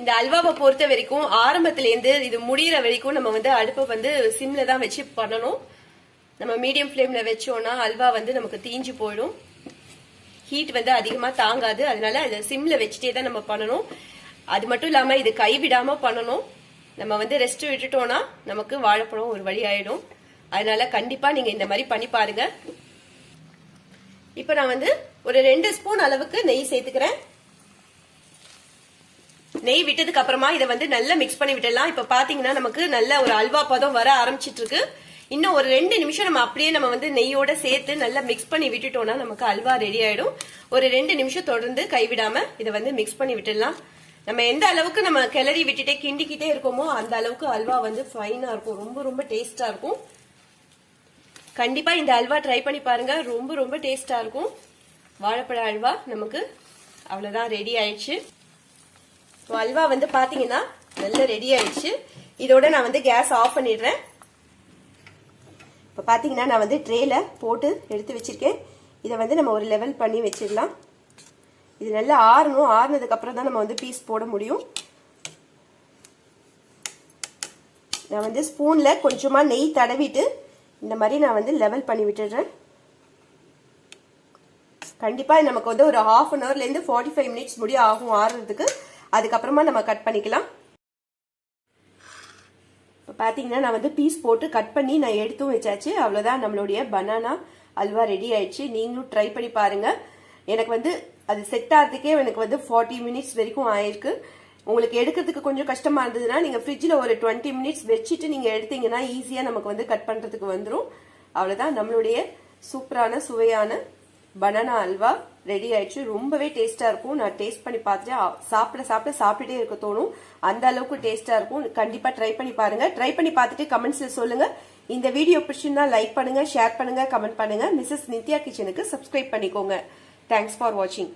S2: இந்த அல்வாவை பொறுத்த வரைக்கும் ஆரம்பத்துல இருந்து இது முடிகிற வரைக்கும் நம்ம வந்து அடுப்பை வந்து சிம்ல தான் வச்சு பண்ணணும். நம்ம மீடியம் ஃப்ளேம்ல வச்சோம்னா அல்வா வந்து நமக்கு தீஞ்சு போயிடும். ஹீட் வந்து அதிகமா தாங்காது. அதனால இதை சிம்ல வச்சுட்டே தான் நம்ம பண்ணணும். அது மட்டும் இல்லாம இது கைவிடாம பண்ணணும். நம்ம வந்து ரெஸ்ட் விட்டுட்டோம்னா நமக்கு வாழைப்பழம் ஒரு வழி ஆயிடும். அதனால கண்டிப்பா நீங்க இந்த மாதிரி பண்ணி பாருங்க. இப்ப நான் வந்து ஒரு 2 ஸ்பூன் அளவுக்கு நெய் சேர்த்துக்கிறேன். நெய் விட்டதுக்கு அப்புறமா இதை வந்து நல்லா மிக்ஸ் பண்ணி விட்டுடலாம். இப்ப பாத்தீங்கன்னா நமக்கு நல்ல ஒரு அல்வா பதம் வர ஆரம்பிச்சிட்டு இருக்கு. இன்னும் ஒரு 2 நிமிஷம் நம்ம அப்படியே நம்ம வந்து நெய்யோட சேர்த்து நல்லா மிக்ஸ் பண்ணி விட்டுட்டோம்னா நமக்கு அல்வா ரெடி ஆயிடும். ஒரு 2 நிமிஷம் தொடர்ந்து கைவிடாம இதை வந்து மிக்ஸ் பண்ணி விட்டுடலாம். நம்ம எந்த அளவுக்கு நம்ம கிளறி விட்டுட்டே கிண்டிக்கிட்டே இருக்கோமோ அந்த அளவுக்கு அல்வா வந்து ஃபைனா இருக்கும். ரொம்ப ரொம்ப டேஸ்டா இருக்கும். கண்டிப்பா இந்த அல்வா ட்ரை பண்ணி பாருங்க. ரொம்ப ரொம்ப டேஸ்டா இருக்கும். வாழைப்பழ அல்வா நமக்கு அவ்வளவுதான் ரெடி ஆயிடுச்சு. அல்வா வந்து பாத்தீங்கன்னா நல்லா ரெடி ஆயிடுச்சு. இதோட நான் வந்து கேஸ் ஆஃப் பண்ணிடுறேன். இப்ப பாத்தீங்கன்னா நான் வந்து ட்ரேல போட்டு எடுத்து வச்சிருக்கேன். இதை வந்து நம்ம ஒரு லெவல் பண்ணி வச்சிடலாம். இது நல்லா ஆறணும். ஆறுனதுக்கு அப்புறம் தான் நம்ம வந்து பீஸ் போட முடியும். நான் வந்து ஸ்பூன்ல கொஞ்சமா நெய் தடவிட்டு இந்த மாதிரி நான் வந்து லெவல் பண்ணி விட்டுடுறேன். கண்டிப்பா நமக்கு வந்து ஒரு 1/2 an hourல இருந்து 45 minutes முடிய ஆகும் ஆறுறதுக்கு. அதுக்கப்புறமா நம்ம கட் பண்ணிக்கலாம். இப்போ பாத்தீங்கன்னா நான் வந்து பீஸ் போட்டு கட் பண்ணி நான் எடுத்தும் வச்சாச்சு. அவ்வளவுதான், நம்மளுடைய பனானா அல்வா ரெடி ஆயிடுச்சு. நீங்களும் ட்ரை பண்ணி பாருங்க. எனக்கு வந்து அது செட் ஆகிறதுக்கே எனக்கு வந்து 40 minutes வரைக்கும் ஆயிருக்கு. உங்களுக்கு எடுக்கிறதுக்கு கொஞ்சம் கஷ்டமா இருந்ததுன்னா நீங்க ஃப்ரிட்ஜில் ஒரு 20 minutes வச்சுட்டு நீங்க எடுத்தீங்கன்னா ஈஸியா நமக்கு வந்து கட் பண்றதுக்கு வந்துடும். அவ்வளவுதான், நம்மளுடைய சூப்பரான சுவையான பனானா அல்வா ரெடி ஆயிடுச்சு. ரொம்பவே டேஸ்டா இருக்கும். நான் டேஸ்ட் பண்ணி பார்த்துட்டு சாப்பிட்டுட்டே இருக்க தோணும். அந்த அளவுக்கு டேஸ்டா இருக்கும். கண்டிப்பா ட்ரை பண்ணி பாருங்க. ட்ரை பண்ணி பார்த்துட்டு கமெண்ட்ஸ்ல சொல்லுங்க. இந்த வீடியோ பிடிச்சிருந்தா லைக் பண்ணுங்க, ஷேர் பண்ணுங்க, கமெண்ட் பண்ணுங்க. மிஸ்ஸஸ் நித்யா கிச்சனுக்கு சப்ஸ்கிரைப் பண்ணிக்கோங்க. தேங்க்ஸ் ஃபார் வாட்சிங்.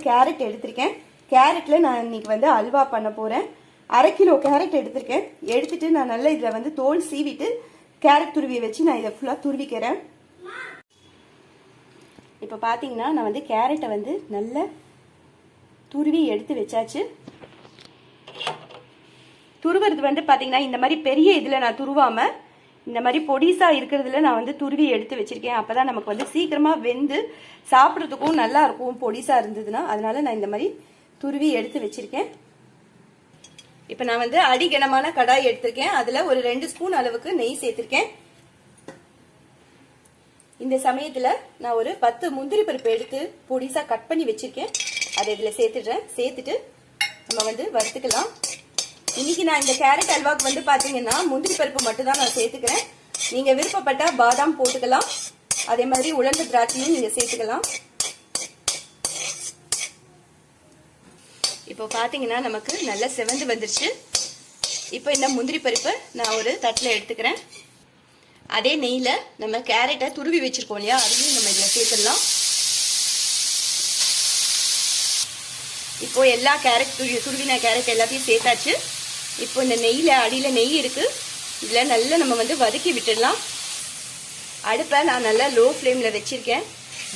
S2: கேரட் எடுத்திருக்கேன். கேரட்ல நான் இன்னைக்கு வந்து அல்வா பண்ண போறேன். 1/2 கிலோ கேரட் எடுத்திருக்கேன். எடுத்துட்டு நான் நல்லா இதுல வந்து தோல் சீவிட்டு கேரட் துருவியை வச்சு நான் இதை ஃபுல்லா துருவிக்கிறேன். இப்ப பாத்தீங்கன்னா நான் வந்து கேரட்டை வந்து நல்லா துருவி எடுத்து வச்சாச்சு. துருவுறது வந்து பாத்தீங்கன்னா இந்த மாதிரி பெரிய இதுல நான் துருவாம இந்த மாதிரி பொடிசா இருக்கிறதுல நான் வந்து துருவி எடுத்து வச்சிருக்கேன். அப்பதான் நமக்கு வந்து சீக்கிரமா வெந்து சாப்பிட்றதுக்கும் நல்லா இருக்கும் பொடிசா இருந்ததுன்னா. அதனால நான் இந்த மாதிரி துருவி எடுத்து வச்சிருக்கேன். இப்ப நான் வந்து அடிகனமான கடாய் எடுத்திருக்கேன். அதுல ஒரு 2 ஸ்பூன் அளவுக்கு நெய் சேர்த்திருக்கேன். இந்த சமயத்துல நான் ஒரு 10 முந்திரி பருப்பு எடுத்து பொடிசா கட் பண்ணி வச்சிருக்கேன். அதை இதுல சேர்த்துடுறேன். சேர்த்துட்டு நம்ம வந்து வறுத்துக்கலாம். இன்னைக்கு நான் இந்த கேரட் அல்வாக்கு வந்து பாத்தீங்கன்னா முந்திரி பருப்பு மட்டும் தான் நான் சேர்த்துக்கிறேன். நீங்க விருப்பப்பட்டா பாதாம் போட்டுக்கலாம். அதே மாதிரி உலர்ந்த திராட்சையும் நீங்க சேர்த்துக்கலாம். இப்போ பாத்தீங்கன்னா நமக்கு நல்லா செவந்து வந்துருச்சு. இப்போ இந்த முந்திரி பருப்பை நான் ஒரு தட்டுல எடுத்துக்கிறேன். அதே நெய்ல நம்ம கேரட்டை துருவி வச்சிருக்கோம் இல்லையா, அதையும் நம்ம இதுல சேர்த்துடலாம். இப்போ எல்லா துருவின கேரட் எல்லாத்தையும் சேர்த்தாச்சு. இப்போ இந்த நெய்ல அடியில நெய் இருக்கு, இதுல நல்லா நம்ம வந்து வதக்கி விட்டுடலாம். அடுப்பை நான் நல்லா லோ ஃப்ளேம்ல வச்சிருக்கேன்.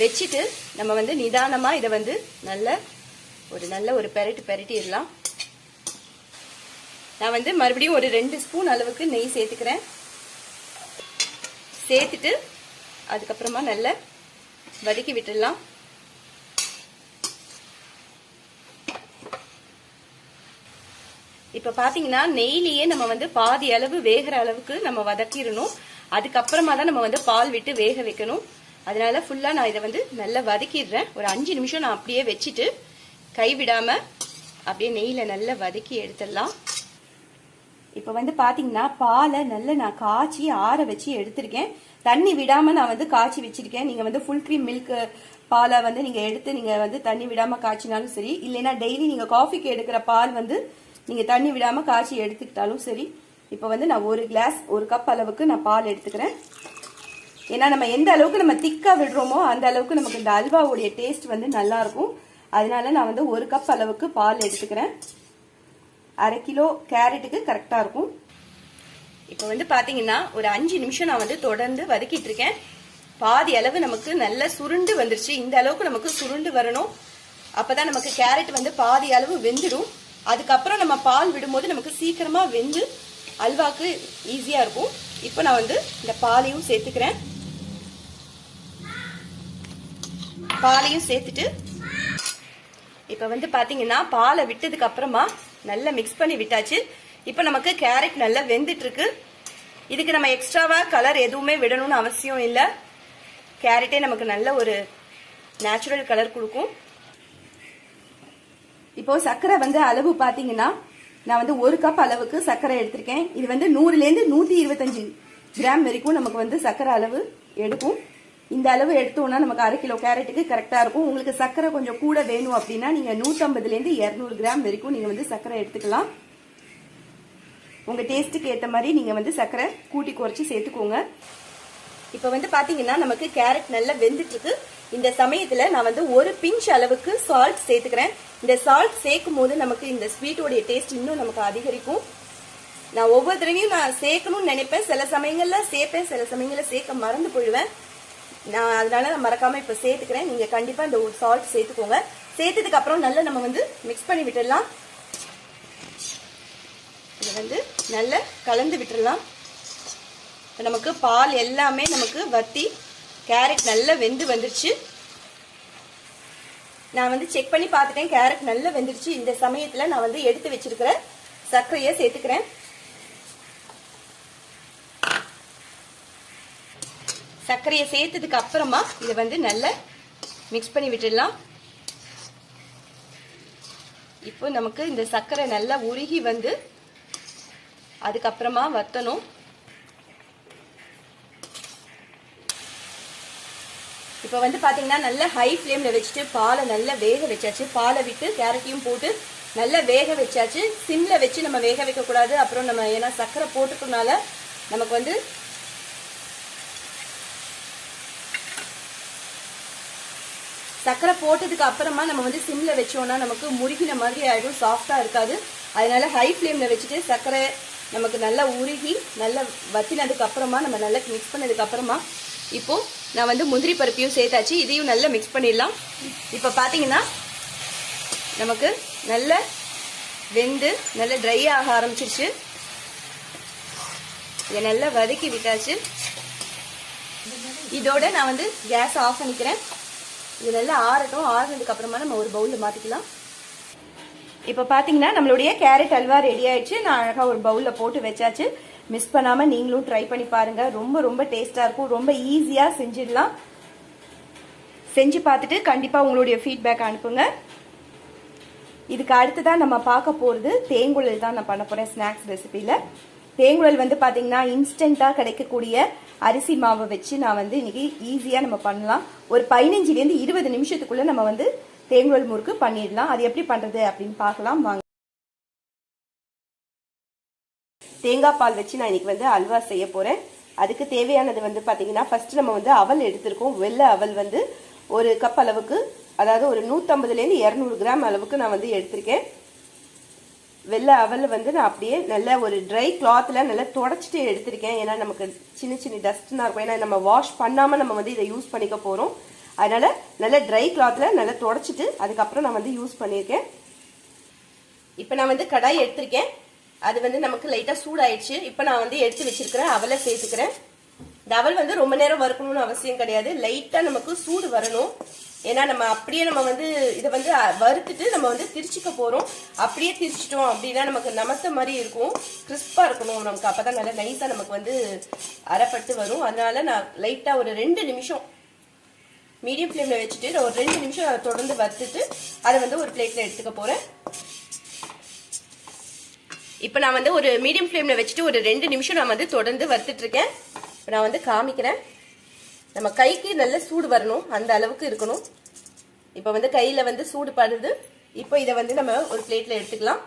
S2: வச்சுட்டு நம்ம வந்து நிதானமா இதை வந்து நல்ல ஒரு பெரட்டிடலாம். நான் வந்து மறுபடியும் ஒரு 2 ஸ்பூன் அளவுக்கு நெய் சேர்த்துக்கிறேன். சேர்த்துட்டு அதுக்கப்புறமா நல்லா வதக்கி விட்டுடலாம்.
S1: இப்ப பாத்தீங்கன்னா நெய்லியே நம்ம வந்து பாதி அளவு வேகிற அளவுக்கு நம்ம வதக்கிடணும். அதுக்கப்புறமா தான் நம்ம வந்து பால் விட்டு வேக வைக்கணும். அதனால ஃபுல்லா நான் இதை வந்து நல்லா வதக்கிடுறேன். ஒரு 5 நிமிஷம் நான் அப்படியே வச்சுட்டு கைவிடாம அப்படியே நெய்ல நல்லா வதக்கி எடுத்துடலாம். இப்ப வந்து பாத்தீங்கன்னா பாலை நல்லா நான் காய்ச்சி ஆற வச்சு எடுத்திருக்கேன். தண்ணி விடாம நான் வந்து காய்ச்சி வச்சிருக்கேன். நீங்க வந்து ஃபுல் கிரீம் மில்க் பாலை வந்து நீங்க எடுத்து நீங்க வந்து தண்ணி விடாம காய்ச்சினாலும் சரி, இல்லைன்னா டெய்லி நீங்க காஃபிக்கு எடுக்கிற பால் வந்து நீங்க தண்ணி விடாம காய்ச்சி எடுத்துக்கிட்டாலும் சரி. இப்ப வந்து நான் 1 கப் அளவுக்கு நான் பால் எடுத்துக்கிறேன். ஏன்னா நம்ம எந்த அளவுக்கு நம்ம திக்கா விடுறோமோ அந்த அளவுக்கு நமக்கு இந்த அல்வாவுடைய டேஸ்ட் வந்து நல்லா இருக்கும். அதனால நான் வந்து 1 கப் அளவுக்கு பால் எடுத்துக்கிறேன். 1/2 கிலோ கேரட்டுக்கு கரெக்டா இருக்கும். இப்ப வந்து பாத்தீங்கன்னா ஒரு 5 நிமிஷம் நான் வந்து தொடர்ந்து வதக்கிட்டு இருக்கேன். பாதி அளவு நமக்கு நல்லா சுருண்டு வந்துருச்சு. இந்த அளவுக்கு நமக்கு சுருண்டு வரணும். அப்பதான் நமக்கு கேரட் வந்து பாதி அளவு வெந்துடும். அதுக்கப்புறம் நம்ம பால் விடும்போது நமக்கு சீக்கிரமா வெந்து அல்வாக்கு ஈஸியா இருக்கும். இப்ப நான் வந்து இந்த பாலையும் சேர்த்துக்கிறேன். பாலையும் சேர்த்துட்டு இப்ப வந்து பாத்தீங்கன்னா பாலை விட்டதுக்கு அப்புறமா நல்லா மிக்ஸ் பண்ணி விட்டாச்சு. இப்ப நமக்கு கேரட் நல்லா வெந்துட்டு இருக்கு. இதுக்கு நம்ம எக்ஸ்ட்ராவா கலர் எதுவுமே விடணும்னு அவசியம் இல்லை. கேரட்டே நமக்கு நல்ல ஒரு நேச்சுரல் கலர் கொடுக்கும். இப்போ சர்க்கரை வந்து அளவு பாத்தீங்கன்னா நான் வந்து 1 கப் அளவுக்கு சர்க்கரை எடுத்திருக்கேன். இது வந்து 100ல இருந்து 125 கிராம் வரைக்கும் நமக்கு வந்து சர்க்கரை அளவு எடுக்கும். இந்த அளவு எடுத்தோம்னா நமக்கு 1/2 கிலோ கேரட்டுக்கு கரெக்டா இருக்கும். உங்களுக்கு சர்க்கரை கொஞ்சம் கூட வேணும் அப்படின்னா நீங்க 150ல இருந்து 200 கிராம் வரைக்கும் நீங்க வந்து சர்க்கரை எடுத்துக்கலாம். உங்க டேஸ்ட்டுக்கு ஏற்ற மாதிரி நீங்க வந்து சர்க்கரை கூட்டி குறைச்சி சேர்த்துக்கோங்க. இப்ப வந்து பாத்தீங்கன்னா நமக்கு கேரட் நல்லா வெந்துட்டு இருக்கு. இந்த சமயத்துல நான் வந்து 1 பிஞ்ச் அளவுக்கு சால்ட் சேர்த்துக்கிறேன். இந்த சால்ட் சேர்க்கும் போது நமக்கு இந்த ஸ்வீட்டோடைய டேஸ்ட் இன்னும் நமக்கு அதிகரிக்கும். நான் ஒவ்வொரு தடவையும் நான் சேர்க்கணும்னு நினைப்பேன். சில சமயங்கள்ல சேர்ப்பேன், சில சமயங்கள்ல சேர்க்க மறந்து போயிடுவேன். நான் அதனால நான் மறக்காம இப்ப சேர்த்துக்கிறேன். நீங்க கண்டிப்பா இந்த சால்ட் சேர்த்துக்கோங்க. சேர்த்ததுக்கு அப்புறம் நல்லா நம்ம வந்து மிக்ஸ் பண்ணி விட்டுடலாம். இதை வந்து நல்லா கலந்து விட்டுடலாம். நமக்கு பால் எல்லாமே நமக்கு வத்தி கேரட் நல்லா வெந்து வந்துருச்சு. நான் வந்து செக் பண்ணி பார்த்துட்டேன், கேரட் நல்லா வெந்துருச்சு. இந்த சமயத்துல நான் வந்து எடுத்து வச்சிருக்கிற சர்க்கரையை சேர்த்துக்கிறேன். சர்க்கரையை சேர்த்ததுக்கு அப்புறமா இதை வந்து நல்லா மிக்ஸ் பண்ணி விட்டுடலாம். இப்போ நமக்கு இந்த சர்க்கரை நல்லா உருகி வந்து அதுக்கப்புறமா வத்தணும். இப்போ வந்து பாத்தீங்கன்னா நல்ல ஹை ஃப்ளேம்ல வச்சுட்டு பாலை நல்லா வேக வச்சாச்சு. பாலை விட்டு கேரட்டையும் போட்டு நல்லா வேக வச்சாச்சு. சிம்ல வச்சு நம்ம வேக வைக்க கூடாது. அப்புறம் நம்ம ஏன்னா சர்க்கரை போட்டுக்கனால நமக்கு வந்து சர்க்கரை போட்டதுக்கு அப்புறமா நம்ம வந்து சிம்ல வச்சோம்னா நமக்கு முருகின மாதிரி ஆயிடும், சாஃப்டா இருக்காது. அதனால ஹை ஃப்ளேம்ல வச்சுட்டு சர்க்கரை நமக்கு நல்லா உருகி நல்லா வத்தினதுக்கு அப்புறமா நம்ம நல்லா மிக்ஸ் பண்ணதுக்கு அப்புறமா இப்போ நான் வந்து முந்திரி பருப்பையும் சேர்த்தாச்சு. இதையும் நல்லா மிக்ஸ் பண்ணிடலாம். இப்ப பாத்தீங்கன்னா நமக்கு நல்ல வெந்து நல்ல ட்ரை ஆக ஆரம்பிச்சிருச்சு. இதை நல்லா வதக்கி விட்டாச்சு. இதோட நான் வந்து கேஸ் ஆஃப் பண்ணிக்கிறேன். இது நல்லா ஆறட்டும். ஆறுனதுக்கு அப்புறமா நம்ம ஒரு பவுல்ல மாத்திக்கலாம். இப்ப பாத்தீங்கன்னா நம்மளுடைய கேரட் அல்வா ரெடி ஆயிடுச்சு. நான் அழகா ஒரு பவுல்ல போட்டு வச்சாச்சு. மிஸ் பண்ணாம நீங்களும் ட்ரை பண்ணி பாருங்க. ரொம்ப ரொம்ப டேஸ்டா இருக்கும். ரொம்ப ஈஸியா செஞ்சிடலாம். செஞ்சு பார்த்துட்டு கண்டிப்பா உங்களுடைய ஃபீட்பேக் அனுப்புங்க. இதுக்கு அடுத்ததான் நம்ம பார்க்க போறது தேங்குழல் தான் நான் பண்ண போறேன் ஸ்நாக்ஸ் ரெசிபில. தேங்குழல் வந்து பாத்தீங்கன்னா இன்ஸ்டன்டா கிடைக்கக்கூடிய அரிசி மாவை வச்சு நான் வந்து இன்னைக்கு ஈஸியா நம்ம பண்ணலாம். ஒரு 15ல இருந்து 20 நிமிஷத்துக்குள்ள நம்ம வந்து தேங்குழல் முறுக்கு பண்ணிடலாம். அது எப்படி பண்றது அப்படின்னு பார்க்கலாம் வாங்க. தேங்காய் பால் வச்சு நான் இன்னைக்கு வந்து அல்வா செய்ய போறேன். அதுக்கு தேவையானது வந்து பாத்தீங்கன்னா ஃபர்ஸ்ட் நம்ம வந்து அவல் எடுத்திருக்கோம். வெள்ளை அவல் வந்து 1 கப் அளவுக்கு, அதாவது ஒரு 150ல இருந்து 200 கிராம் அளவுக்கு நான் வந்து எடுத்திருக்கேன். வெள்ளை அவல் வந்து நான் அப்படியே நல்ல ஒரு ட்ரை கிளாத்ல நல்லா தொடச்சிட்டு எடுத்திருக்கேன். ஏன்னா நமக்கு சின்ன சின்ன டஸ்ட்னா இருக்கும். ஏன்னா நம்ம வாஷ் பண்ணாம நம்ம வந்து இதை யூஸ் பண்ணிக்க போறோம். அதனால நல்ல ட்ரை கிளாத்ல நல்லா தொடச்சிட்டு அதுக்கப்புறம் நான் வந்து யூஸ் பண்ணியிருக்கேன். இப்போ நான் வந்து கடாய் எடுத்திருக்கேன். அது வந்து நமக்கு லைட்டா சூடாயிடுச்சு. இப்போ நான் வந்து எடுத்து வச்சிருக்கிறேன் அவலை சேர்த்துக்கிறேன். இந்த அவல் வந்து ரொம்ப நேரம் வறுக்கணும்னு அவசியம் கிடையாது. லைட்டா நமக்கு சூடு வரணும்.
S2: ஏன்னா நம்ம அப்படியே நம்ம வந்து இதை வந்து வறுத்துட்டு நம்ம வந்து திரிச்சிக்க போறோம். அப்படியே திரிச்சிட்டோம் அப்படின்னா நமக்கு நமத்த மாதிரி இருக்கும், கிறிஸ்பா இருக்கணும் நமக்கு. அப்பதான் நல்லா நைஸா நமக்கு வந்து அரைப்பட்டு வரும். அதனால நான் லைட்டா ஒரு 2 நிமிஷம் மீடியம் ஃப்ளேம்ல வச்சுட்டு ஒரு 2 நிமிஷம் தொடர்ந்து வறுத்துட்டு அதை வந்து ஒரு பிளேட்ல எடுத்துக்க போறேன். இப்போ நான் வந்து ஒரு மீடியம் ஃப்ளேம்ல வச்சுட்டு ஒரு 2 நிமிஷம் நான் வந்து தொடர்ந்து வறுத்துட்டு இருக்கேன். இப்போ நான் வந்து காமிக்கிறேன். நம்ம கைக்கு நல்ல சூடு வரணும், அந்த அளவுக்கு இருக்கணும். இப்போ வந்து கையில வந்து சூடு படுது. இப்போ இதை வந்து நம்ம ஒரு பிளேட்ல எடுத்துக்கலாம்.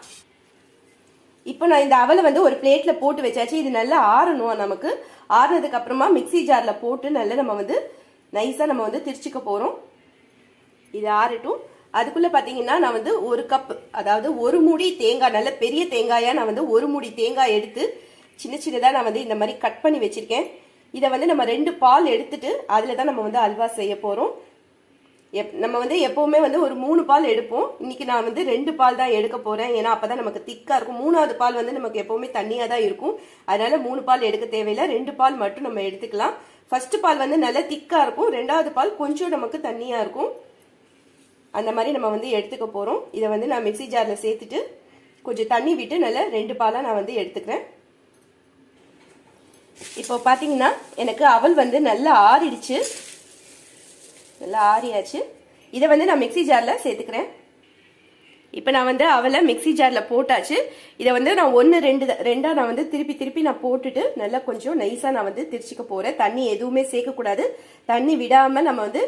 S2: இப்போ நான் இந்த அவலை வந்து ஒரு பிளேட்ல போட்டு வச்சாச்சு. இது நல்லா ஆறணும். நமக்கு ஆறுனதுக்கு அப்புறமா மிக்ஸி ஜார்ல போட்டு நல்லா நம்ம வந்து நைஸா நம்ம வந்து திரிச்சுக்க போறோம். இது ஆறட்டும். அதுக்குள்ள பாத்தீங்கன்னா நான் வந்து 1 கப், அதாவது 1 மூடி தேங்காய், நல்ல பெரிய தேங்காயா நான் வந்து 1 மூடி தேங்காய் எடுத்து சின்ன சின்னதா நான் வந்து இந்த மாதிரி கட் பண்ணி வச்சிருக்கேன். இதை வந்து நம்ம 2 பால் எடுத்துட்டு அதுல தான் நம்ம வந்து அல்வா செய்ய போறோம். நம்ம வந்து எப்பவுமே வந்து ஒரு 3 பால் எடுப்போம். இன்னைக்கு நான் வந்து 2 பால் தான் எடுக்க போறேன். ஏன்னா அப்பதான் நமக்கு திக்கா இருக்கும். 3வது பால் வந்து நமக்கு எப்பவுமே தண்ணியா தான் இருக்கும். அதனால 3 பால் எடுக்க தேவையில்லை, 2 பால் மட்டும் நம்ம எடுத்துக்கலாம். ஃபர்ஸ்ட் பால் வந்து நல்லா திக்கா இருக்கும், 2வது பால் கொஞ்சம் நமக்கு தண்ணியா இருக்கும். அந்த மாதிரி நம்ம வந்து எடுத்துக்க போறோம். இதை வந்து நான் மிக்ஸி ஜார்ல சேர்த்துட்டு கொஞ்சம் தண்ணி விட்டு நல்லா 2 பாலா நான் வந்து எடுத்துக்கிறேன். இப்போ பாத்தீங்கன்னா எனக்கு அவல் வந்து நல்லா ஆறிடுச்சு, நல்லா ஆறியாச்சு. இதை வந்து நான் மிக்ஸி ஜார்ல சேர்த்துக்கிறேன். இப்போ நான் வந்து அவலை மிக்ஸி ஜார்ல போட்டாச்சு. இதை வந்து நான் 1-2 நான் வந்து திருப்பி நான் போட்டுட்டு நல்லா கொஞ்சம் நைஸா நான் வந்து திரிச்சிக்க போறேன். தண்ணி எதுவுமே சேர்க்க கூடாது, தண்ணி விடாம நம்ம வந்து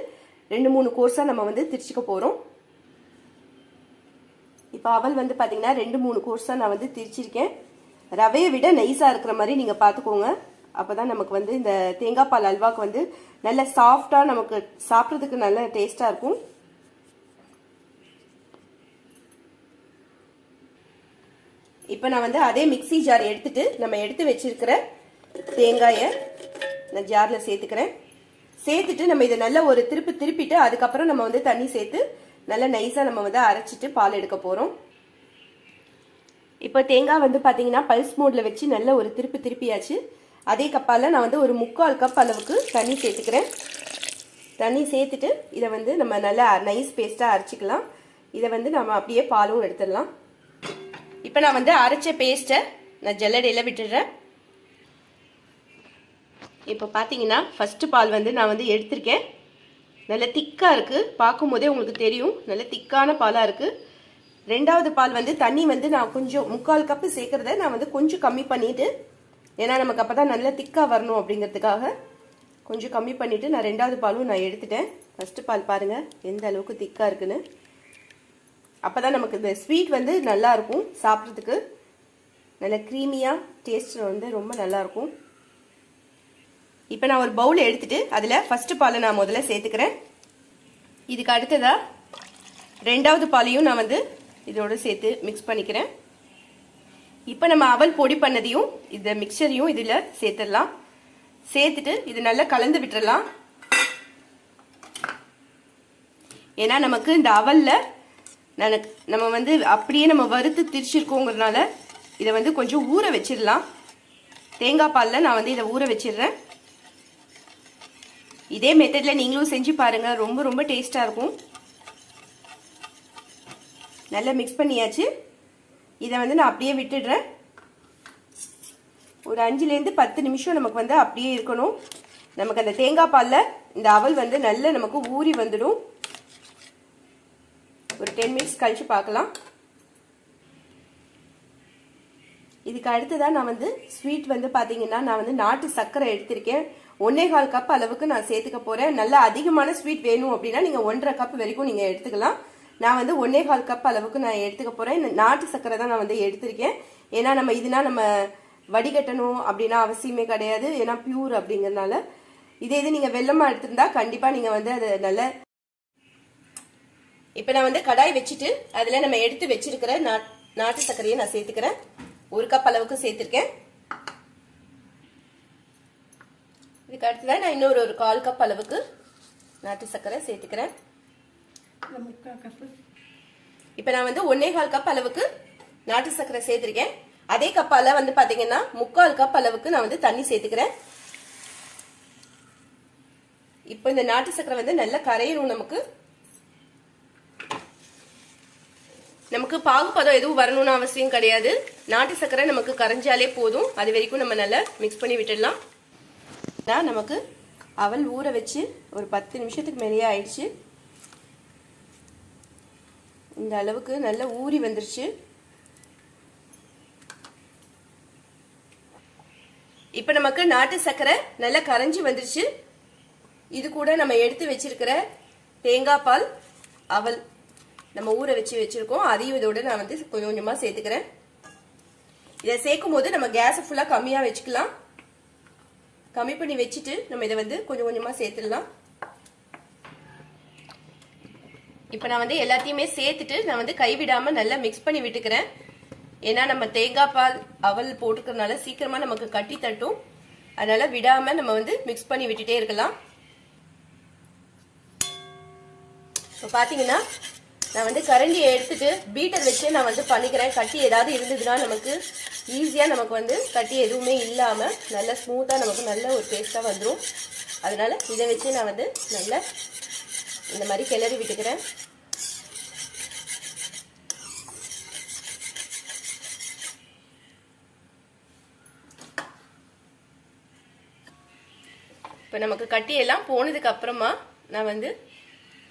S2: 2-3 கோர்ஸா நம்ம வந்து திரிச்சிக்க போறோம். இப்போ அவல் வந்து பாத்தீங்கன்னா 2-3 கோர்ஸா நான் வந்து திரிச்சிருக்கேன். ரவையை விட நைஸா இருக்கிற மாதிரி நீங்க பாத்துக்கோங்க. அப்பதான் நமக்கு வந்து இந்த தேங்காய் பால் அல்வாக்கு வந்து நல்ல சாஃப்டா நமக்கு சாப்பிட்றதுக்கு நல்ல டேஸ்டா இருக்கும். இப்போ நான் வந்து அதே மிக்ஸி ஜார் எடுத்துட்டு நம்ம எடுத்து வச்சிருக்கிற தேங்காயை நான் ஜார்ல சேர்த்துக்கிறேன். சேர்த்துட்டு நம்ம இதை நல்லா ஒரு திருப்பிட்டு அதுக்கப்புறம் நம்ம வந்து தண்ணி சேர்த்து நல்லா நைஸா நம்ம வந்து அரைச்சிட்டு பால் எடுக்க போறோம். இப்போ தேங்காய் வந்து பாத்தீங்கன்னா பல்ஸ் மோட்ல வச்சு நல்ல ஒரு திருப்பியாச்சு. அதே கப்பால நான் வந்து ஒரு 3/4 கப் அளவுக்கு தண்ணி சேர்த்துக்கிறேன். தண்ணி சேர்த்துட்டு இதை வந்து நம்ம நல்லா நைஸ் பேஸ்டா அரைச்சிக்கலாம். இதை வந்து நம்ம அப்படியே பாலும் எடுத்துடலாம். இப்போ நான் வந்து அரைச்ச பேஸ்ட்டை நான் ஜல்லடையில விட்டுடுறேன். இப்போ பாத்தீங்கன்னா ஃபர்ஸ்ட் பால் வந்து நான் வந்து எடுத்திருக்கேன். நல்ல திக்கா இருக்கு, பார்க்கும் போதே உங்களுக்கு தெரியும் நல்ல திக்கான பாலா இருக்கு. 2வது பால் வந்து தண்ணி வந்து நான் கொஞ்சம் 3/4 கப் சேர்க்கறத நான் வந்து கொஞ்சம் கம்மி பண்ணிட்டு, ஏன்னா நமக்கு அப்பதான் நல்ல திக்கா வரணும் அப்படிங்கிறதுக்காக கொஞ்சம் கம்மி பண்ணிட்டு நான் 2வது பாலும் நான் எடுத்துட்டேன். ஃபர்ஸ்ட் பால் பாருங்க எந்த அளவுக்கு திக்கா இருக்குன்னு. அப்பதான் நமக்கு இந்த ஸ்வீட் வந்து நல்லா இருக்கும், சாப்பிட்றதுக்கு நல்ல க்ரீமியா டேஸ்ட் வந்து ரொம்ப நல்லா இருக்கும். இப்போ நான் ஒரு பவுல் எடுத்துட்டு அதுல ஃபர்ஸ்ட் பாலை நான் முதல்ல சேர்த்துக்கிறேன். இதுக்கு அடுத்ததா 2வது பாலையும் நான் வந்து இதோட சேர்த்து மிக்ஸ் பண்ணிக்கிறேன். இப்போ நம்ம அவல் பொடி பண்ணதையும் இந்த மிக்சரையும் இதுல சேர்த்துடலாம். சேர்த்துட்டு இது நல்லா கலந்து விட்டுறலாம். ஏன்னா நமக்கு இந்த அவல்ல நம்ம வந்து அப்படியே நம்ம வறுத்து திரிச்சிருக்கோங்கிறதுனால இதை வந்து கொஞ்சம் ஊற வச்சிடலாம். தேங்காய் பால்ல நான் வந்து இதை ஊற வச்சிடுறேன். இதே மெத்தட்ல நீங்களும் செஞ்சு பாருங்க, ரொம்ப ரொம்ப டேஸ்டா இருக்கும். நல்லா மிக்ஸ் பண்ணியாச்சு. இதை வந்து நான் அப்படியே விட்டுடுறேன். ஒரு 5-10 நிமிஷம் நமக்கு வந்து அப்படியே இருக்கணும். நமக்கு அந்த தேங்காய் பால்ல இந்த அவல் வந்து நல்ல நமக்கு ஊறி வந்துடும். ஒரு 10 மினிட்ஸ் கழிச்சு பார்க்கலாம். இதுக்கு அடுத்ததான் நான் வந்து ஸ்வீட் வந்து பாத்தீங்கன்னா நான் வந்து நாட்டு சர்க்கரை எடுத்திருக்கேன். 1/4 கப் அளவுக்கு நான் சேர்த்துக்க போறேன். நல்லா அதிகமான ஸ்வீட் வேணும் அப்படின்னா நீங்க 1.5 கப் வரைக்கும் நீங்க எடுத்துக்கலாம். நான் வந்து 1/4 கப் அளவுக்கு நான் எடுத்துக்க போறேன். நாட்டு சர்க்கரை தான் நான் வந்து எடுத்திருக்கேன். ஏன்னா நம்ம இதுனா நம்ம வடிகட்டணும் அப்படின்னா அவசியமே கிடையாது, ஏன்னா பியூர் அப்படிங்கறதுனால. இதே இது நீங்க வெல்லமா எடுத்திருந்தா கண்டிப்பா நீங்க வந்து அது நல்ல. இப்ப நான் வந்து கடாய் வச்சுட்டு அதுல நம்ம எடுத்து வச்சிருக்கிற நாட்டு சர்க்கரையை நான் சேர்த்துக்கிறேன். 1 கப் அளவுக்கு சேர்த்திருக்கேன். இதுக்கு அடுத்ததான் நான் இன்னொரு 1/4 கப் அளவுக்கு நாட்டு சர்க்கரை சேர்த்துக்கிறேன். இப்ப நான் வந்து 1/4 கப் அளவுக்கு நாட்டு சர்க்கரை சேர்த்திருக்கேன். அதே கப்பால வந்து பாத்தீங்கன்னா 3/4 கப் அளவுக்கு நான் வந்து தண்ணி சேர்த்துக்கிறேன். இப்ப இந்த நாட்டு சர்க்கரை வந்து நல்லா கரையணும் நமக்கு. நமக்கு பாகுபதம் எதுவும் வரணும்னு அவசியம் கிடையாது. நாட்டு சர்க்கரை நமக்கு கரைஞ்சாலே போதும். அது வரைக்கும் நம்ம நல்லா மிக்ஸ் பண்ணி விட்டுடலாம். நமக்கு அவல் ஊற வச்சு ஒரு 10 நிமிஷத்துக்கு மேலேயே ஆயிடுச்சு. இந்த அளவுக்கு நல்லா ஊறி வந்துருச்சு. இப்ப நமக்கு நாட்டு சர்க்கரை நல்லா கரைஞ்சி வந்துருச்சு. இது கூட நம்ம எடுத்து வச்சிருக்கிற தேங்காய் பால், அவல் நம்ம ஊற வச்சிருக்கோம். அதையும் இதோட நான் வந்து கொஞ்சம் கொஞ்சமா சேர்த்துக்கிறேன். இதை சேர்க்கும் போது நம்ம கேஸ் ஃபுல்லா கம்மியா வச்சுக்கலாம். கம்மி பண்ணி வச்சுட்டு நம்ம இதை வந்து கொஞ்சம் கொஞ்சமா சேர்த்துடலாம். இப்ப நான் வந்து எல்லாத்தையுமே சேர்த்துட்டு நான் வந்து கைவிடாம நல்லா மிக்ஸ் பண்ணி விட்டுக்கிறேன். ஏன்னா நம்ம தேங்காய் பால் அவல் போட்டுக்கிறதுனால சீக்கிரமா நமக்கு கட்டி தட்டும். அதனால விடாம நம்ம வந்து மிக்ஸ் பண்ணி விட்டுட்டே இருக்கலாம். இப்போ பாத்தீங்கன்னா நான் வந்து கரண்டியை எடுத்துட்டு பீட்டர் வச்சு நான் வந்து பண்ணிக்கிறேன். கட்டி ஏதாவது இருந்ததுன்னா நமக்கு ஈஸியா நமக்கு வந்து கட்டி எதுவுமே இல்லாம நல்லா ஸ்மூத்தா நமக்கு நல்ல ஒரு டேஸ்டா வந்துடும். அதனால இதை வச்சு நான் வந்து நல்லா இந்த மாதிரி கிளறி விட்டுக்கிறேன். இப்போ நமக்கு கட்டியெல்லாம் போனதுக்கு அப்புறமா நான் வந்து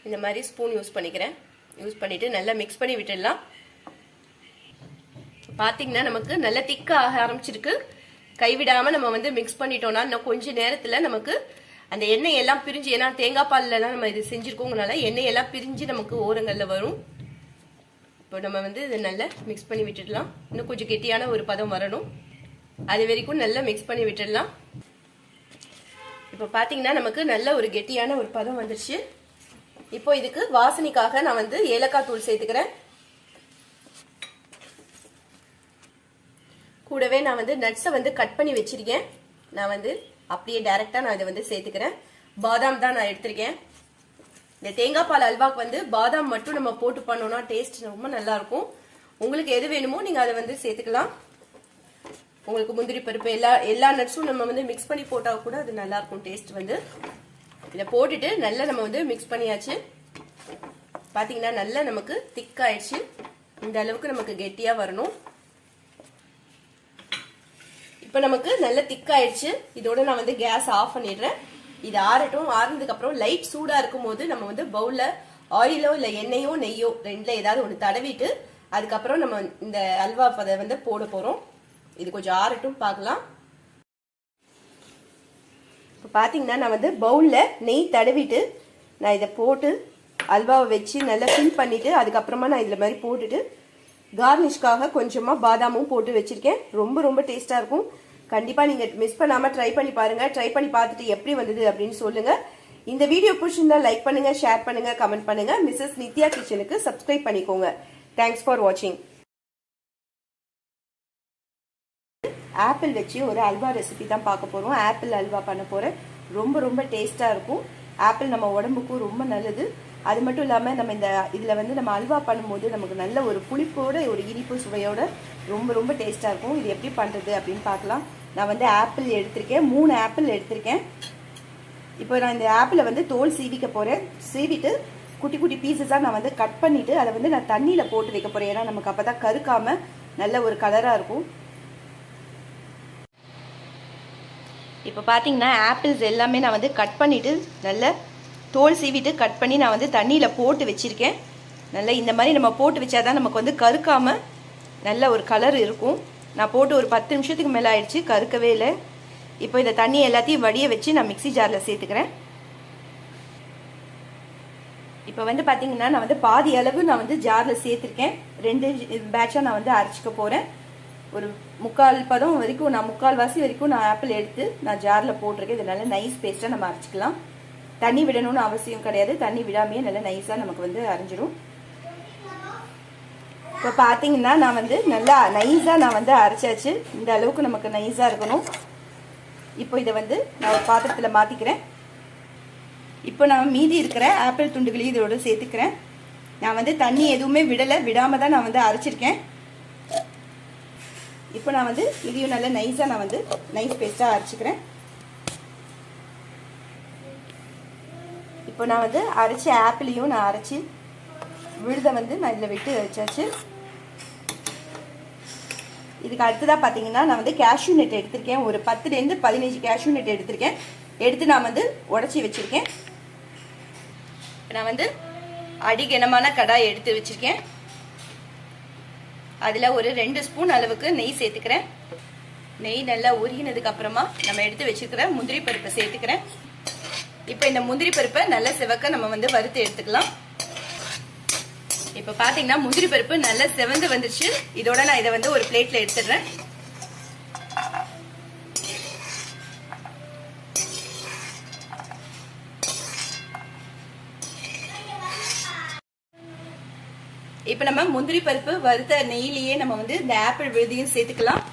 S2: இந்த மாதிரி ஸ்பூன் யூஸ் பண்ணிக்கிறேன். யூஸ் பண்ணிட்டு நல்லா மிக்ஸ் பண்ணி விட்டுடலாம். பாத்தீங்கன்னா நமக்கு நல்ல திக்க ஆக ஆரம்பிச்சிருக்கு. கைவிடாம நம்ம வந்து மிக்ஸ் பண்ணிட்டோம்னா இன்னும் கொஞ்ச நேரத்துல நமக்கு அந்த எண்ணெய் எல்லாம் பிரிஞ்சு, ஏன்னா தேங்காய் பால்ல எல்லாம் நம்ம இது செஞ்சிருக்கோங்கனால எண்ணெய் எல்லாம் பிரிஞ்சு நமக்கு ஓரங்கள்ல வரும். இப்போ நம்ம வந்து இதை நல்லா மிக்ஸ் பண்ணி விட்டுடலாம். இன்னும் கொஞ்சம் கெட்டியான ஒரு பதம் வரணும். அது வரைக்கும் நல்லா மிக்ஸ் பண்ணி விட்டுடலாம். இப்போ பாத்தீங்கன்னா நமக்கு நல்ல ஒரு கெட்டியான ஒரு பதம் வந்துருச்சு. இப்போ இதுக்கு வாசனைக்காக நான் வந்து ஏலக்காய் தூள் சேர்த்துக்கிறேன். கூடவே நான் வந்து நட்ஸை வந்து கட் பண்ணி வச்சிருக்கேன். நான் வந்து அப்படியே டைரக்டா நான் இதை வந்து சேர்த்துக்கிறேன். பாதாம் தான் நான் எடுத்திருக்கேன். இந்த தேங்காய் பால் அல்வாக்கு வந்து பாதாம் மட்டும் நம்ம போட்டு பண்ணோம்னா டேஸ்ட் ரொம்ப நல்லா இருக்கும். உங்களுக்கு எது வேணுமோ நீங்க அதை வந்து சேர்த்துக்கலாம். உங்களுக்கு முந்திரி பருப்பு எல்லா நட்ஸும் நம்ம வந்து மிக்ஸ் பண்ணி போட்டா கூட அது நல்லா இருக்கும் டேஸ்ட் வந்து. இதை போட்டுட்டு நல்லா நம்ம வந்து மிக்ஸ் பண்ணியாச்சு. பாத்தீங்கன்னா நல்லா நமக்கு திக் ஆயிடுச்சு. இந்த அளவுக்கு நமக்கு கெட்டியா வரணும். இப்ப நமக்கு நல்ல திக் ஆயிடுச்சு. இதோட நான் வந்து கேஸ் ஆஃப் பண்ணிடுறேன். இது ஆறட்டும். ஆறுனதுக்கு அப்புறம் லைட் சூடா இருக்கும் போது நம்ம வந்து பவுல்ல ஆயிலோ இல்ல எண்ணெயோ நெய்யோ ரெண்டுல ஏதாவது ஒண்ணு தடவிட்டு அதுக்கப்புறம் நம்ம இந்த அல்வா பதை வந்து போட போறோம். இது கொஞ்சம் ஆறட்டும் பார்க்கலாம். இப்போ பாத்தீங்கன்னா நான் வந்து பவுல்ல நெய் தடவிட்டு நான் இதை போட்டு அல்வாவை வச்சு நல்லா ஃபில் பண்ணிட்டு அதுக்கப்புறமா நான் இதுல மாதிரி போட்டுட்டு கார்னிஷ்காக கொஞ்சமா பாதாமும் போட்டு வச்சிருக்கேன். ரொம்ப ரொம்ப டேஸ்டா இருக்கும். கண்டிப்பா நீங்க மிஸ் பண்ணாம ட்ரை பண்ணி பாருங்க. ட்ரை பண்ணி பார்த்துட்டு எப்படி வந்தது அப்படின்னு சொல்லுங்க. இந்த வீடியோ பிடிச்சிருந்தா லைக் பண்ணுங்க, ஷேர் பண்ணுங்க, கமெண்ட் பண்ணுங்க. மிஸ்ஸஸ் நித்யா கிச்சனுக்கு சப்ஸ்கிரைப் பண்ணிக்கோங்க. தேங்க்ஸ் ஃபார் வாட்சிங். ஆப்பிள் வச்சு ஒரு அல்வா ரெசிபி தான் பார்க்க போறோம். ஆப்பிள் அல்வா பண்ண போறேன். ரொம்ப ரொம்ப டேஸ்டா இருக்கும். ஆப்பிள் நம்ம உடம்புக்கும் ரொம்ப நல்லது. அது மட்டும் இல்லாம நம்ம இந்த இதுல வந்து நம்ம அல்வா பண்ணும்போது நமக்கு நல்ல ஒரு புளிப்போட ஒரு இனிப்பு சுவையோட ரொம்ப ரொம்ப டேஸ்டா இருக்கும். இது எப்படி பண்றது அப்படின்னு பார்க்கலாம். நான் வந்து ஆப்பிள் எடுத்திருக்கேன். 3 ஆப்பிள் எடுத்திருக்கேன். இப்போ நான் இந்த ஆப்பிளை வந்து தோல் சீவிக்க போறேன். சீவிட்டு குட்டி குட்டி பீசஸா நான் வந்து கட் பண்ணிட்டு அதை வந்து நான் தண்ணியில போட்டு வைக்க போறேன். ஏன்னா நமக்கு அப்பதான் கருக்காம நல்ல ஒரு கலரா இருக்கும். இப்போ பார்த்தீங்கன்னா ஆப்பிள்ஸ் எல்லாமே நான் வந்து கட் பண்ணிவிட்டு நல்ல தோல் சீவிட்டு கட் பண்ணி நான் வந்து தண்ணியில் போட்டு வச்சுருக்கேன். நல்லா இந்த மாதிரி நம்ம போட்டு வச்சாதான் நமக்கு வந்து கருக்காமல் நல்ல ஒரு கலர் இருக்கும். நான் போட்டு ஒரு 10 நிமிஷத்துக்கு மேலே ஆயிடுச்சு, கருக்கவே இல்லை. இப்போ இந்த தண்ணி எல்லாத்தையும் வடிய வச்சு நான் மிக்ஸி ஜாரில் சேர்த்துக்கிறேன். இப்போ வந்து பார்த்தீங்கன்னா நான் வந்து பாதி அளவு நான் வந்து ஜாரில் சேர்த்துருக்கேன். 2 பேட்சாக நான் வந்து அரைச்சிக்க போகிறேன். ஒரு 3/4 பதம் வரைக்கும் நான் 3/4 வாசி வரைக்கும் நான் ஆப்பிள் எடுத்து நான் ஜாரில் போட்டிருக்கேன். இது நல்லா நைஸ் பேஸ்ட்டாக நம்ம அரைச்சிக்கலாம். தண்ணி விடணும்னு அவசியம் கிடையாது. தண்ணி விடாமையே நல்லா நைஸாக நமக்கு வந்து அரைஞ்சிரும். இப்போ பார்த்தீங்கன்னா நான் வந்து நல்லா நைஸாக நான் வந்து அரைச்சாச்சு. இந்த அளவுக்கு நமக்கு நைஸாக இருக்கணும். இப்போ இதை வந்து நான் ஒரு பாத்திரத்தில் மாற்றிக்கிறேன். இப்போ நான் மீதி இருக்கிற ஆப்பிள் துண்டுகளையும் இதோட சேர்த்துக்கிறேன். நான் வந்து தண்ணி எதுவுமே விடாமல் தான் நான் வந்து அரைச்சிருக்கேன். இப்போ நான் வந்து இதையும் நல்ல நைஸாக நான் வந்து நைஸ் பேஸ்ட்டாக அரைச்சிக்கிறேன். இப்போ நான் வந்து அரைச்ச ஆப்பிளையும் நான் அரைச்சி
S1: விழுதை வந்து நான் இதில் விட்டு வச்சாச்சு. இதுக்கு அடுத்ததாக பார்த்தீங்கன்னா நான் வந்து கேஷ்யூ நட் எடுத்திருக்கேன். ஒரு 10லேருந்து 15 கேஷ்யூ நட் எடுத்திருக்கேன். எடுத்து நான் வந்து உடச்சி வச்சுருக்கேன். நான் வந்து அடிகனமான கடாய் எடுத்து வச்சுருக்கேன். அதில் ஒரு 2 ஸ்பூன் அளவுக்கு நெய் சேர்த்துக்கிறேன். நெய் நல்லா உருகினதுக்கு அப்புறமா நம்ம எடுத்து வச்சுருக்கிற முந்திரி பருப்பை சேர்த்துக்கிறேன். இப்போ இந்த முந்திரி பருப்பை நல்லா சிவக்க நம்ம வந்து வறுத்து எடுத்துக்கலாம். இப்போ பார்த்தீங்கன்னா முந்திரி பருப்பு நல்லா செவந்து வந்துருச்சு. இதோட நான் இதை வந்து ஒரு பிளேட்ல எடுத்துடுறேன். இப்போ நம்ம முந்திரி பருப்பு வறுத்த நெய்யிலேயே நம்ம வந்து இந்த ஆப்பிள் விழுதியும் சேர்த்துக்கலாம்.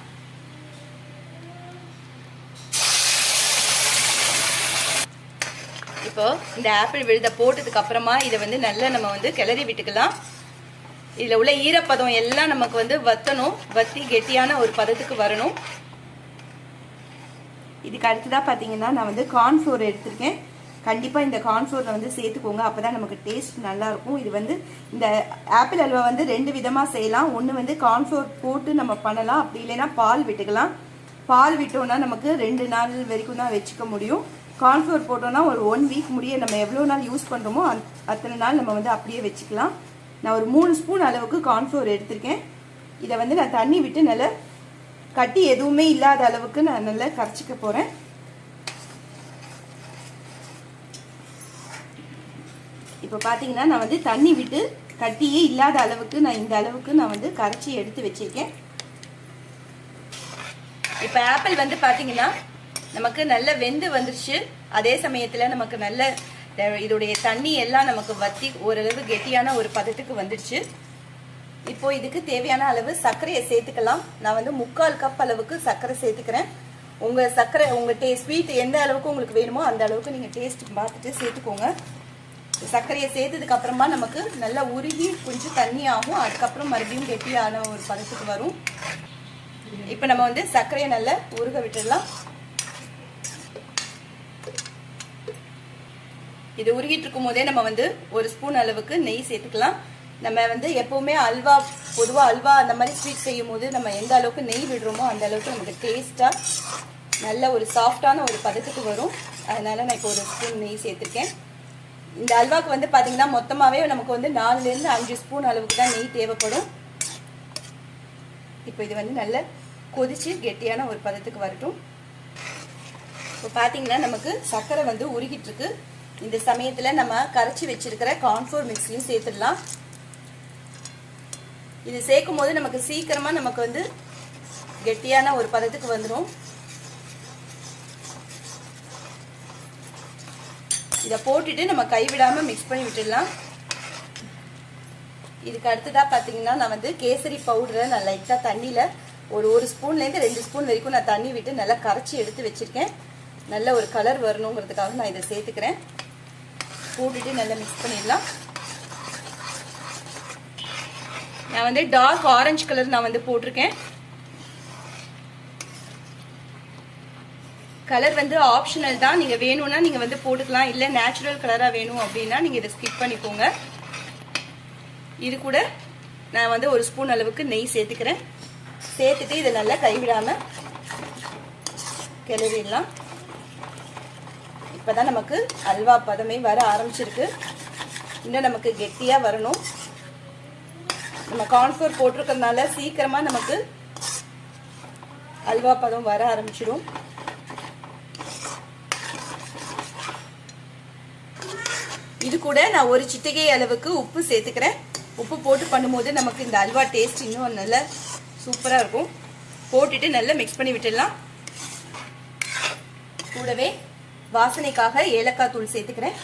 S1: இப்போ இந்த ஆப்பிள் விழுத போட்டதுக்கு அப்புறமா இதை வந்து நல்லா நம்ம வந்து கிளறி விட்டுக்கலாம். இதில் உள்ள ஈரப்பதம் எல்லாம் நமக்கு வந்து வத்தணும், வத்தி கெட்டியான ஒரு பதத்துக்கு வரணும். இதுக்கு அடுத்ததாக பார்த்தீங்கன்னா நான் வந்து கார்ன்ஃப்ளோர் எடுத்திருக்கேன். கண்டிப்பாக இந்த கார்ன்ஃப்ளோரில் வந்து சேர்த்துக்கோங்க, அப்போ தான் நமக்கு டேஸ்ட் நல்லாயிருக்கும். இது வந்து இந்த ஆப்பிள் அல்வா வந்து 2 விதமாக செய்யலாம். ஒன்று வந்து கார்ன்ஃப்ளோர் போட்டு நம்ம பண்ணலாம், அப்படி இல்லைன்னா பால் விட்டுக்கலாம். பால் விட்டோம்னா நமக்கு 2 நாள் வரைக்கும் தான் வச்சுக்க முடியும். கார்ன்ஃப்ளோர் போட்டோம்னா ஒரு 1 வீக் முடிய நம்ம எவ்வளோ நாள் யூஸ் பண்ணுறோமோ அத்தனை நாள் நம்ம வந்து அப்படியே வச்சுக்கலாம். நான் ஒரு 3 ஸ்பூன் அளவுக்கு கார்ன்ஃப்ளோர் எடுத்திருக்கேன். இதை வந்து நான் தண்ணி விட்டு நல்லா கட்டி எதுவுமே இல்லாத அளவுக்கு நான் நல்லா கரைச்சிக்க போகிறேன். இப்போ பார்த்தீங்கன்னா நான் வந்து தண்ணி விட்டு கட்டியே இல்லாத அளவுக்கு நான் இந்த அளவுக்கு நான் வந்து கரைச்சி எடுத்து வச்சிருக்கேன். இப்போ ஆப்பிள் வந்து பார்த்தீங்கன்னா நமக்கு நல்ல வெந்து வந்துருச்சு. அதே சமயத்தில் நமக்கு நல்ல இதோடைய தண்ணி எல்லாம் நமக்கு வத்தி ஓரளவு கெட்டியான ஒரு பதத்துக்கு வந்துடுச்சு. இப்போ இதுக்கு தேவையான அளவு சர்க்கரையை சேர்த்துக்கலாம். நான் வந்து 3/4 கப் அளவுக்கு சர்க்கரை சேர்த்துக்கிறேன். உங்கள் சர்க்கரை உங்கள் ஸ்வீட் எந்த அளவுக்கு உங்களுக்கு வேணுமோ அந்த அளவுக்கு நீங்கள் டேஸ்ட் பார்த்துட்டு சேர்த்துக்கோங்க. சர்க்கரையை சேர்த்ததுக்கு அப்புறமா நமக்கு நல்லா உருகி கொஞ்சம் தண்ணி ஆகும். அதுக்கப்புறம் மறுபடியும் கெட்டியான ஒரு பதத்துக்கு வரும். இப்போ நம்ம வந்து சர்க்கரையை நல்லா உருக விட்டுடலாம். இது உருகிட்டு இருக்கும் போதே நம்ம வந்து 1 ஸ்பூன் அளவுக்கு நெய் சேர்த்துக்கலாம். நம்ம வந்து எப்பவுமே அல்வா, பொதுவாக அல்வா அந்த மாதிரி ஸ்வீட் செய்யும் போது நம்ம எந்த அளவுக்கு நெய் விடுறோமோ அந்த அளவுக்கு நமக்கு டேஸ்ட்டாக நல்ல ஒரு சாஃப்டான ஒரு பதத்துக்கு வரும். அதனால நான் இப்போ 1 ஸ்பூன் நெய் சேர்த்துருக்கேன். இந்த அல்வாவுக்கு வந்து பார்த்தீங்கன்னா மொத்தமாகவே நமக்கு வந்து 4லேருந்து 5 ஸ்பூன் அளவுக்கு தான் நெய் தேவைப்படும். இப்போ இது வந்து நல்லா கொதிச்சு கெட்டியான ஒரு பதத்துக்கு வரட்டும். இப்போ பார்த்தீங்கன்னா நமக்கு சர்க்கரை வந்து உருகிட்டு இருக்கு. இந்த சமயத்தில் நம்ம கரைச்சி வச்சிருக்கிற கார்ன்ஃப்ளோர் மிக்ஸையும் சேர்த்துடலாம். இது சேர்க்கும் போது நமக்கு சீக்கிரமா நமக்கு வந்து கெட்டியான ஒரு பதத்துக்கு வந்துடும். இதை போட்டுட்டு நம்ம கைவிடாம மிக்ஸ் பண்ணி விட்டுடலாம். இதுக்கு அடுத்ததா பார்த்தீங்கன்னா நான் வந்து கேசரி பவுடரை நான் லைட்டாக தண்ணியில் ஒரு ஸ்பூன்லேருந்து 2 ஸ்பூன் வரைக்கும் நான் தண்ணி விட்டு நல்லா கரைச்சி எடுத்து வச்சிருக்கேன். நல்ல ஒரு கலர் வரணுங்கிறதுக்காக நான் இதை சேர்த்துக்கிறேன். போட்டுட்டு நல்லா மிக்ஸ் பண்ணிடலாம். நான் வந்து டார்க் ஆரஞ்சு கலர் நான் வந்து போட்டிருக்கேன். கலர் வந்து ஆப்ஷனல் தான், நீங்க வேணும்னா நீங்க வந்து போட்டுக்கலாம். இல்லை நேச்சுரல் கலரா வேணும் அப்படின்னா நீங்க இதை ஸ்கிப் பண்ணிக்கோங்க. இது கூட நான் வந்து 1 ஸ்பூன் அளவுக்கு நெய் சேர்த்துக்கிறேன். சேர்த்துட்டு இதை நல்லா கைவிடாம கிளறிடலாம். இப்போதான் நமக்கு அல்வா பதமே வர ஆரம்பிச்சிருக்கு. இன்னும் நமக்கு கெட்டியா வரணும். நம்ம கார்ன்ஃப்ளோர் போட்டிருக்கிறதுனால சீக்கிரமா நமக்கு அல்வா பதம் வர ஆரம்பிச்சிடும். இது கூட நான் 1 சிட்டிகை அளவுக்கு உப்பு சேர்த்துக்கிறேன். உப்பு போட்டு பண்ணும்போது நமக்கு இந்த அல்வா டேஸ்ட் இன்னும் நல்லா சூப்பரா இருக்கும். போட்டுட்டு நல்லா மிக்ஸ் பண்ணி விட்டுடலாம். கூடவே வாசனைக்காக ஏலக்காய் தூள் சேர்த்துக்கிறேன்.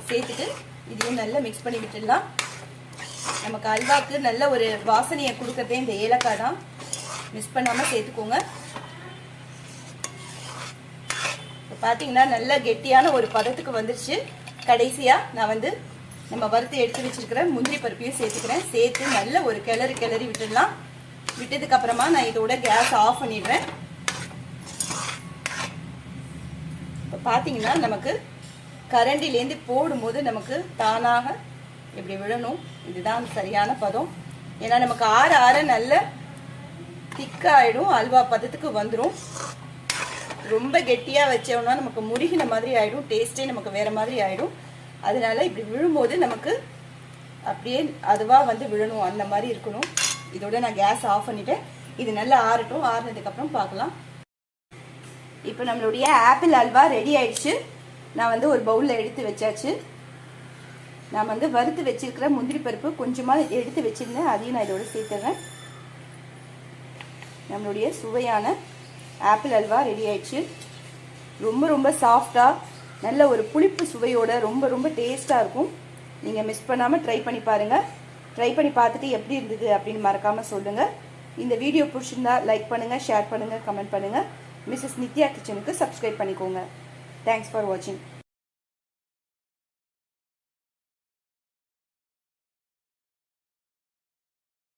S1: சேர்த்துட்டு இதையும் நல்லா மிக்ஸ் பண்ணி விட்டுடலாம். நமக்கு அல்வாக்கு நல்ல ஒரு வாசனையை கொடுக்கறதே இந்த ஏலக்காய் தான். மிஸ் பண்ணாம சேர்த்துக்கோங்க. இப்போ பார்த்தீங்கன்னா நல்ல கெட்டியான ஒரு பதத்துக்கு வந்துருச்சு. கடைசியா நான் வந்து நம்ம வறுத்து எடுத்து வச்சிருக்கிற முந்திரி பருப்பையும் சேர்த்துக்கிறேன். சேர்த்து நல்ல ஒரு கிளறி விட்டுடலாம். விட்டதுக்கு அப்புறமா நான் இதோட கேஸ் ஆஃப் பண்ணிடுறேன். இப்போ பார்த்தீங்கன்னா நமக்கு கரண்டிலேருந்து போடும்போது நமக்கு தானாக இப்படி விழணும். இதுதான் சரியான பதம். ஏன்னா நமக்கு ஆற ஆற நல்ல திக்காயிடும், அல்வா பதத்துக்கு வந்துடும். ரொம்ப கெட்டியா வச்சோம்னா நமக்கு முருகின மாதிரி ஆயிடும், டேஸ்டே நமக்கு வேற மாதிரி ஆயிடும். அதனால இப்படி விழும்போது நமக்கு அப்படியே அதுவா வந்து விழணும், அந்த மாதிரி இருக்கணும். இதோட நான் கேஸ் ஆஃப் பண்ணிட்டேன். இது நல்லா ஆறட்டும். ஆறுனதுக்கு அப்புறம் பார்க்கலாம். இப்போ நம்மளுடைய ஆப்பிள் அல்வா ரெடி ஆயிடுச்சு. நான் வந்து ஒரு பவுலில் எடுத்து வச்சாச்சு. நான் வந்து வறுத்து வச்சிருக்கிற முந்திரி பருப்பு கொஞ்சமாக எடுத்து வச்சிருந்தேன், அதையும் நான் இதோட சேர்த்துறேன். நம்மளுடைய சுவையான ஆப்பிள் அல்வா ரெடி ஆயிடுச்சு. ரொம்ப ரொம்ப சாஃப்டாக நல்ல ஒரு புளிப்பு சுவையோட ரொம்ப ரொம்ப டேஸ்ட்டாக இருக்கும். நீங்கள் மிஸ் பண்ணாமல் ட்ரை பண்ணி பாருங்கள். ட்ரை பண்ணி பார்த்துட்டு எப்படி இருந்தது அப்படின்னு மறக்காமல் சொல்லுங்கள். இந்த வீடியோ பிடிச்சிருந்தா லைக் பண்ணுங்கள், ஷேர் பண்ணுங்கள், கமெண்ட் பண்ணுங்கள். மிஸ்ஸஸ் நித்யா கிச்சனுக்கு சப்ஸ்கிரைப் பண்ணிக்கோங்க. தேங்க்ஸ் ஃபார் வாட்சிங்.